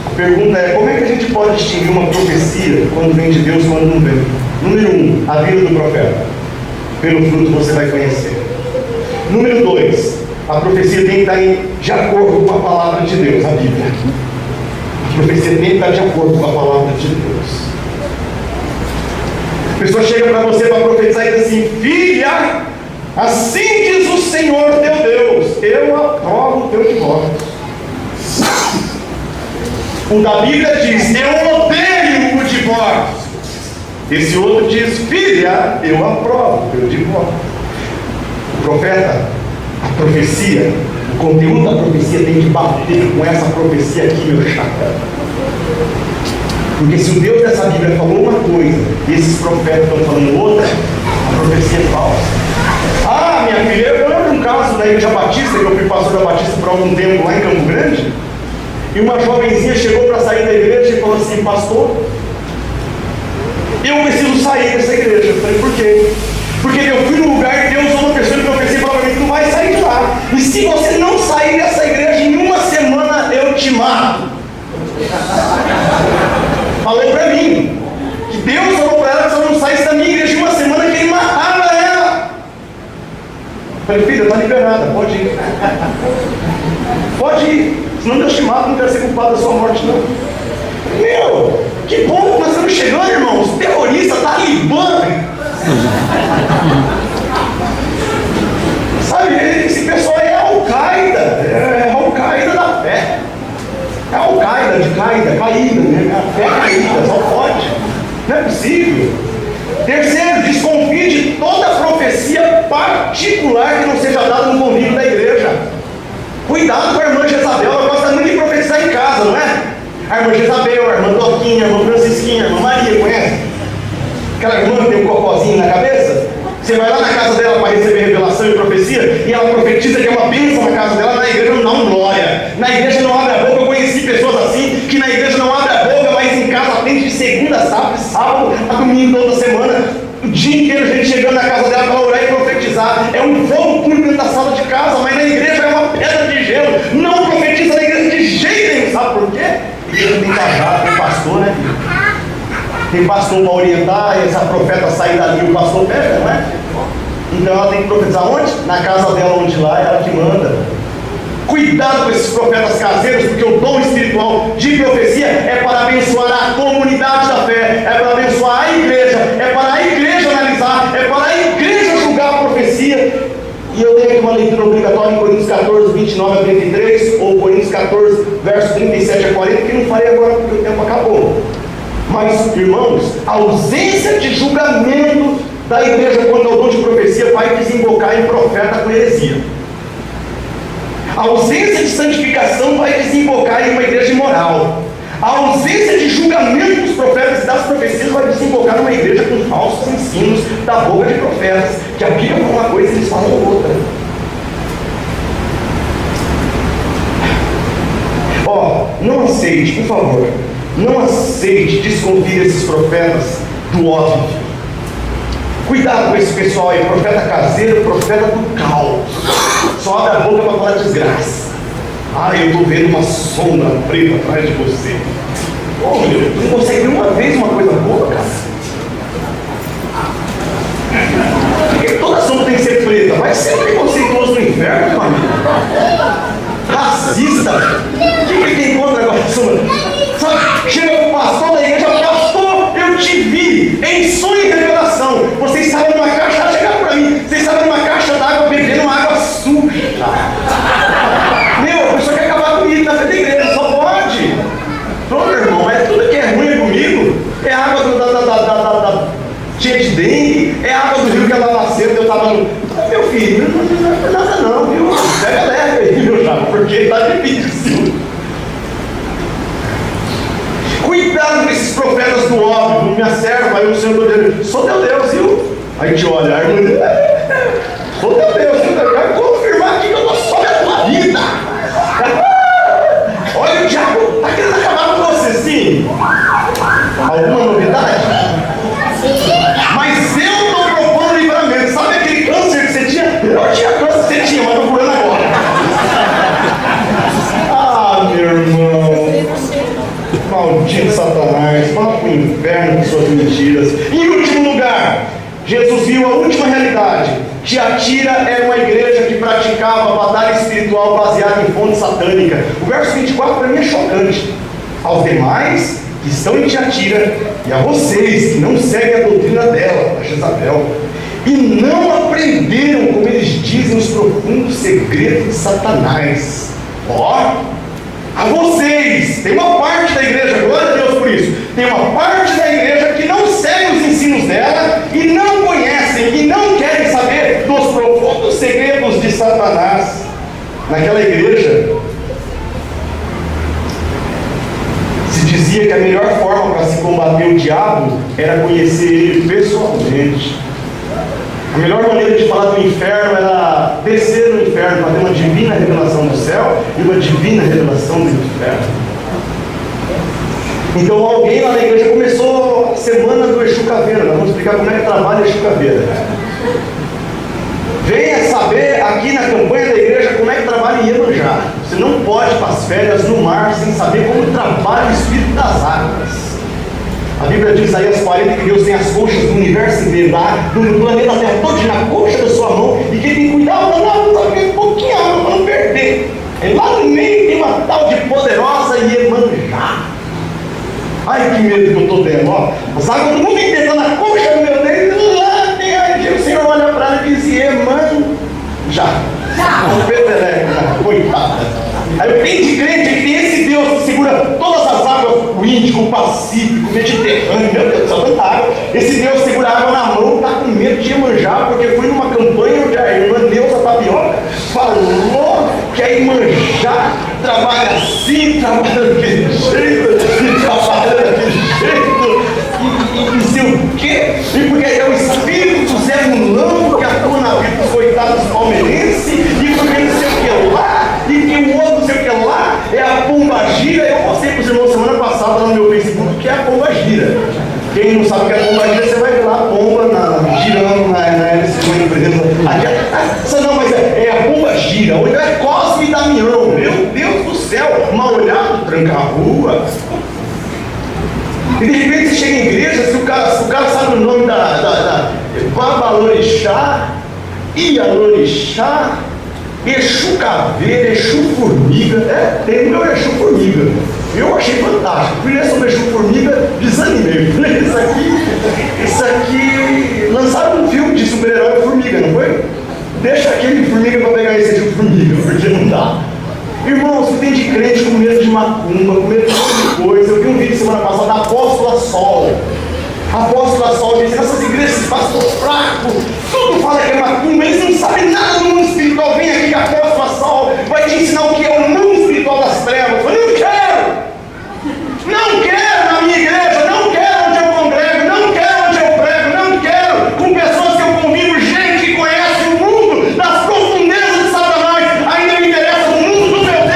S2: a pergunta é: como é que a gente pode distinguir uma profecia quando vem de Deus e quando não vem? Número 1, a vida do profeta. Pelo fruto você vai conhecer. Número 2, a profecia tem que estar de acordo com a palavra de Deus, a Bíblia. A profecia tem que estar de acordo com a palavra de Deus. A pessoa chega para você para profetizar e diz assim: filha, assim diz o Senhor teu Deus, eu aprovo o teu divórcio. O da Bíblia diz: eu odeio o divórcio. Esse outro diz: filha, eu aprovo o teu divórcio. O profeta, a profecia, o conteúdo da profecia tem que bater com essa profecia aqui, meu chapa. Porque se o Deus dessa Bíblia falou uma coisa e esses profetas estão falando outra, a profecia é falsa. Ah, minha filha, eu lembro de um caso da Igreja Batista, que eu fui pastor da Batista por algum tempo lá em Campo Grande, e uma jovenzinha chegou para sair da igreja e falou assim: pastor, eu preciso sair dessa igreja. Eu falei: por quê? Porque eu fui no lugar e Deus usou uma pessoa de profecia e falou para mim: tu vai sair de lá, e se você não sair dessa igreja em uma semana eu te mato. Falou para mim que Deus falou para ela que se ela não saísse da minha igreja em uma semana que ele matava ela. Eu falei: filha, está liberada, pode ir. Pode ir, senão Deus te mata, não quero ser culpado da sua morte não. Meu, que bom que nós estamos chegando, irmãos. Terrorista, talibã. Sabe, esse pessoal é Al-Qaeda, é Al-Qaeda da fé. É Al-Qaeda de caída, né? A fé caída, só pode. Não é possível. Terceiro, desconfie de toda profecia particular que não seja dada no convívio da igreja. Cuidado com a irmã Jezabel, ela gosta muito de profetizar em casa, não é? A irmã Jezabel, a irmã Toquinha, a irmã Francisquinha, a irmã Maria, conhece? Aquela irmã que tem um cocôzinho na cabeça? Você vai lá na casa dela para receber revelação e profecia, e ela profetiza que é uma bênção na casa dela, na igreja não dá um glória. Na igreja não abre a boca. Eu conheci pessoas assim, que na igreja não abre a boca, mas em casa atende de segunda a sábado, a domingo toda semana. O dia inteiro a gente chegando na casa dela para orar e profetizar. É um fogo puro dentro da sala de casa, mas na igreja é uma pedra de gelo. Não profetiza na igreja de jeito nenhum. Sabe por quê? A igreja tem casado, tem pastor, né? Tem pastor para orientar, e essa profeta sair dali, o pastor pega, não é? Então ela tem que profetizar onde? Na casa dela, onde lá, é ela que manda. Cuidado com esses profetas caseiros, porque o dom espiritual de profecia é para abençoar a comunidade da fé, é para abençoar a igreja, é para a igreja analisar, é para a igreja julgar a profecia. E eu tenho aqui uma leitura obrigatória em Coríntios 14, 29 a 33, ou Coríntios 14, versos 37 a 40, que não farei agora porque o tempo acabou. Mas, irmãos, a ausência de julgamento da igreja quanto ao dom de profecia vai desembocar em profeta com heresia. A ausência de santificação vai desembocar em uma igreja imoral. A ausência de julgamento dos profetas e das profecias vai desembocar numa igreja com falsos ensinos da boca de profetas, que a Bíblia fala uma coisa e eles falam outra. Não aceite, por favor, não aceite, desconfie desses profetas do óbvio. Cuidado com esse pessoal aí, profeta caseiro, profeta do caos. Só abre a boca para falar desgraça. Eu estou vendo uma sombra preta atrás de você. Meu, tu não consegue ver uma vez uma coisa boa, cara? Porque toda sombra tem que ser preta. Vai ser preconceituoso no inferno, meu amigo. Racista. O que ele tem contra agora? Sabe, chega pro pastor da igreja: pastor, eu te vi em sonho e revelação. Vocês estavam numa caixa, chegaram para mim, vocês estavam numa caixa d'água bebendo uma água suja. Meu, a pessoa quer acabar comigo na frente da igreja, só pode. Pronto, irmão, tudo que é ruim comigo. É água da cheia de dengue, é água do rio que ela nasceu, eu estava no. Meu filho, não é nada não, viu? Pega leve aí, meu chapa, porque está difícil. Cuidado com esses profetas do óbvio. Minha serva, aí o Senhor poder, sou teu Deus, viu? Aí te olha, a irmã, sou teu Deus, viu? Eu quero confirmar aqui que eu estou sobre a tua vida. Olha, o diabo está querendo acabar com você, sim. Alguma novidade? Mas eu estou propondo livramento. Sabe aquele câncer que você tinha? Eu tinha câncer que você tinha, mas estou curando agora. Meu irmão, maldito Satanás, vá para o inferno com suas mentiras. Em último lugar, Jesus viu a última realidade. Tiatira era uma igreja que praticava batalha espiritual baseada em fonte satânica. O verso 24 para mim é chocante. Aos demais que estão em Tiatira, e a vocês que não seguem a doutrina dela, a Jezabel, e não aprenderam, como eles dizem, os profundos segredos de Satanás. A vocês, tem uma parte da igreja, glória a Deus por isso, tem uma parte da igreja que não segue os ensinos dela, e não conhecem, e não querem saber dos profundos segredos naquela igreja, se dizia que a melhor forma para se combater o diabo era conhecer ele pessoalmente. A melhor maneira de falar do inferno era descer no inferno para ter uma divina revelação do céu e uma divina revelação do inferno. Então alguém lá na igreja começou a semana do Exu Caveira. Nós vamos explicar como é que trabalha o Exu Caveira. Venha saber aqui na campanha da igreja como é que trabalha em Iemanjá. Você não pode ir para as férias no mar sem saber como trabalha o Espírito das Águas. A Bíblia diz aí Isaías 40 que Deus tem as conchas do universo inteiro, do planeta Terra todo na concha da sua mão, e quem tem que cuidar, não sabe um pouquinho água para não perder. E lá no meio tem uma tal de poderosa Iemanjá. Ai, que medo que eu estou tendo, ó. As águas do mundo inteiro na concha do meu dedo, lá tem aí, o Senhor olha para ela e diz, Iemanjá. O peteleco, coitada. Aí eu tenho de crente que tem esse Deus que segura todas as águas, o Índico, o Pacífico, o Mediterrâneo, meu Deus do céu, tanta água. Esse Deus segura a água na mão, está com medo de Iemanjá, porque foi numa campanha onde a irmã Neuza Tapioca falou que a Iemanjá trabalha assim, trabalha daquele jeito, trabalha daquele jeito, e não sei o quê, e porque é o espírito do Zé Mulão que atua na vida dos coitados palmeirenses, e porque não sei o que lá, e que o outro não sei o que lá, é a pomba gira. Eu mostrei para os irmãos semana passada lá no meu Facebook que é a pomba gira. Quem não sabe o que é a pomba gira, você vai ver lá a pomba girando na empresa. Não, mas é a pomba gira, onde é Cosme e Damião, meu Deus do céu, mal olhado, tranca a rua. E de repente você chega em igreja, se o cara sabe o nome da Babalorixá, Ialorixá, Exu Caveira, Exu Formiga, tem o meu Exu Formiga. Eu achei fantástico. Fui ler sobre Exu Formiga, desanimei. Falei, isso aqui, lançaram um filme de super-herói Formiga, não foi? Deixa aquele Formiga para pegar esse Exu Formiga, porque não dá. Irmãos, que tem de crente com medo de macumba, com medo de outra coisa. Eu vi um vídeo semana passada da Apóstola Sol. A Apóstola Sol diz que essas igrejas, esse pastor fraco, tudo fala que é macumba, eles não sabem nada do mundo espiritual. Vem aqui que a Apóstola Sol vai te ensinar o que é o mundo espiritual das trevas. Eu falei, não quero na minha igreja, não quero onde eu congrego, não quero onde eu prego, não quero com pessoas que eu convivo, gente que conhece o mundo das profundezas de Satanás. Ainda me interessa o mundo do meu Deus.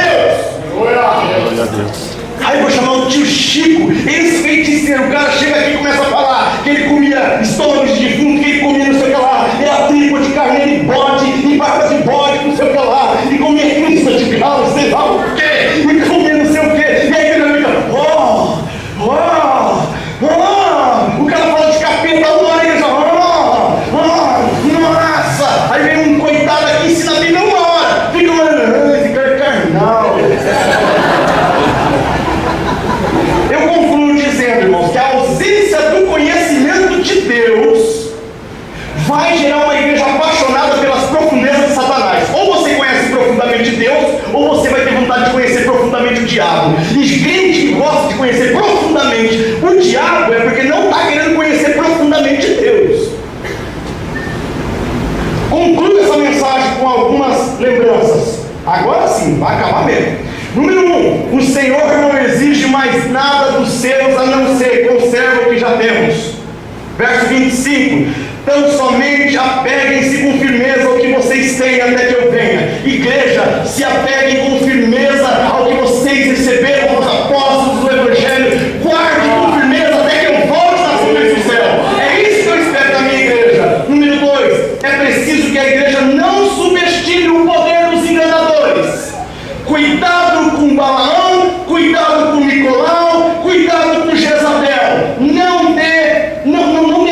S2: Aí eu vou chamar o tio Chico, esse feiticeiro. O cara chega aqui e começa a falar que ele comia estômago de defunto, que ele comia não sei o que lá, e a tripa de carneiro e bode, e barba de bode, não sei o que lá, e comia crista de galo, sei lá o quê, e comia não sei o quê, e aí ele fica, o cara fala de capeta, nossa, aí vem um coitado aqui, ensina a Bíblia uma hora, fica olhando, esse cara é carnal. Eu concluo dizendo, irmãos, que a ausência do conhecimento de Deus vai gerar uma igreja apaixonada pelas profundezas de Satanás. Ou você conhece profundamente Deus, ou você vai ter vontade de conhecer profundamente o diabo. E gente que gosta de conhecer profundamente o diabo é porque não está querendo conhecer profundamente Deus. Concluo essa mensagem com algumas lembranças. Agora sim, vai acabar mesmo. Número 1, o Senhor não exige mais nada dos seus, a não ser conserva o que já temos. Verso 25, tão somente apeguem-se com firmeza ao que vocês têm até que eu venha. Igreja, se apeguem com firmeza ao que vocês receberam dos apóstolos do Evangelho. Guarde com firmeza até que eu volte das nuvens do céu. É isso que eu espero da minha igreja. Número 2, é preciso que a igreja não subestime o poder dos enganadores. Cuidado com Balaão, cuidado com Nicolau, cuidado com Jezabel. Não dê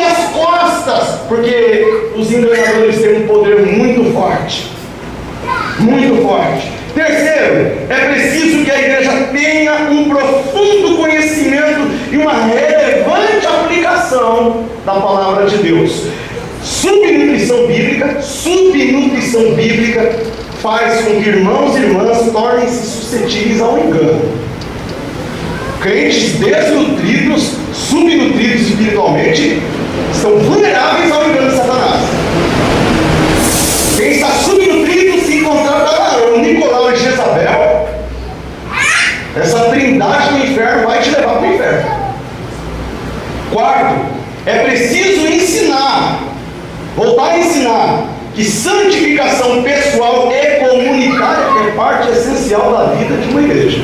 S2: as costas, porque os enganadores têm um poder muito forte. Muito forte. Terceiro, é preciso que a igreja tenha um profundo conhecimento e uma relevante aplicação da palavra de Deus. Subnutrição bíblica faz com que irmãos e irmãs tornem-se suscetíveis ao engano. Crentes desnutridos, subnutridos espiritualmente, estão vulneráveis ao engano de Satanás. Quem está subnutrido, se encontrar Balaão, Nicolau Voltar a ensinar que santificação pessoal e comunitária é parte essencial da vida de uma igreja.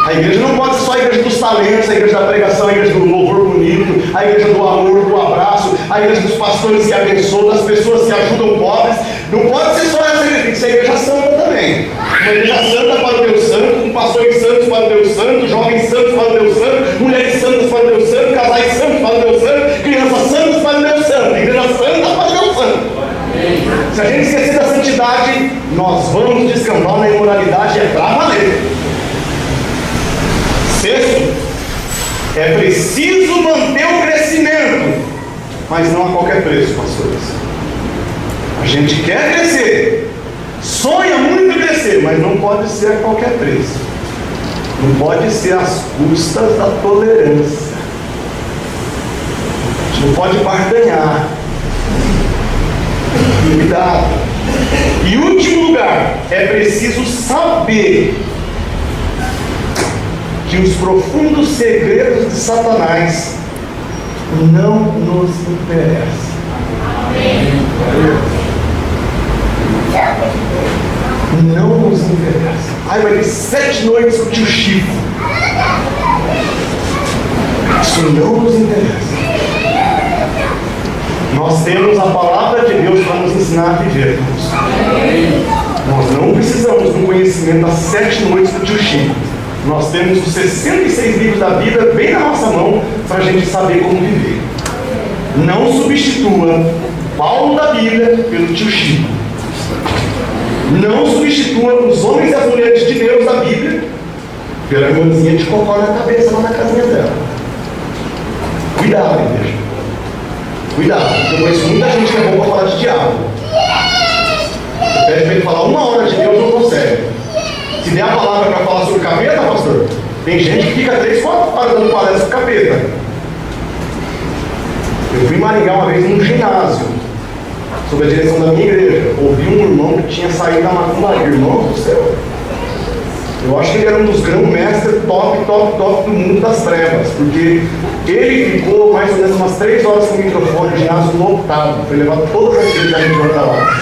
S2: A igreja não pode ser só a igreja dos talentos, a igreja da pregação, a igreja do louvor bonito, a igreja do amor, do abraço, a igreja dos pastores que abençoam, das pessoas que ajudam pobres. Não pode ser só essa igreja, tem que ser a igreja santa também. Uma igreja santa para o Deus santo, um pastores santos para o Deus santo, jovens santos para o Deus santo, mulheres santas para o Deus santo, casais santos para o Deus santo, crianças santas para o Deus santo, igreja santa para o Deus santo. Se a gente esquecer da santidade, nós vamos descambar na imoralidade, é para valer. Sexto, é preciso manter o crescimento, mas não a qualquer preço, pastores. A gente quer crescer, sonha muito crescer, mas não pode ser a qualquer preço. Não pode ser às custas da tolerância. A gente não pode barganhar. Cuidado. E último lugar, é preciso saber que os profundos segredos de Satanás não nos interessam. Não nos interessa. Ai, vai ter 7 noites com o tio Chico. Isso não nos interessa. Nós temos a palavra de Deus para nos ensinar a viver. Nós não precisamos do conhecimento das 7 noites do tio Chico. Nós temos os 66 livros da Bíblia bem na nossa mão para a gente saber como viver. Não substitua Paulo da Bíblia pelo tio Chico. Não substitua os homens e as mulheres de Deus da Bíblia pela irmãzinha de cocó na cabeça lá na casinha dela. Cuidado, igreja. Cuidado. Eu conheço muita gente que é bom para falar de diabo. Você pede para ele falar 1 hora de Deus, não consegue. Se der a palavra para falar sobre capeta, pastor, tem gente que fica 3, 4 horas dando palestra sobre capeta. Eu fui em Maringá uma vez num ginásio, sob a direção da minha igreja. Ouvi um irmão que tinha saído da macumbaria. Irmão do céu, eu acho que ele era um dos grão-mestres top do mundo das trevas, porque ele ficou mais ou menos umas 3 horas com o microfone, o ginásio lotado, foi levar todas as vezes que a gente vai estar lá.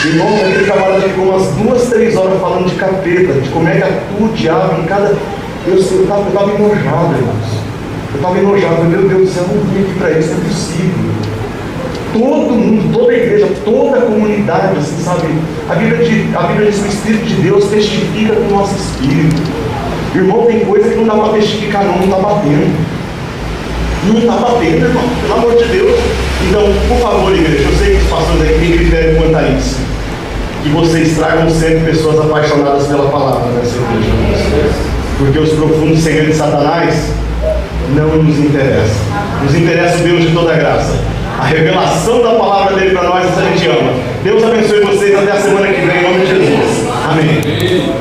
S2: Irmão, aquele camarada ficou umas 2, 3 horas falando de capeta, de como é que atua o diabo em cada. Eu estava enojado, irmãos. Eu estava enojado, meu Deus do céu, eu não vim aqui para isso, não é possível. Todo mundo, toda a igreja, toda a comunidade, assim, sabe? A Bíblia diz que o Espírito de Deus testifica com o nosso espírito. Irmão, tem coisa que não dá para testificar, não está batendo. Não está batendo, irmão, pelo amor de Deus. Então, por favor, igreja, eu sei que os pastores aqui têm critério quanto a isso. Que vocês tragam sempre pessoas apaixonadas pela palavra nessa igreja. Porque os profundos segredos de Satanás não nos interessam. Nos interessa o Deus de toda graça. A revelação da palavra dele para nós, a gente ama. Deus abençoe vocês até a semana que vem, em nome de Jesus. Amém.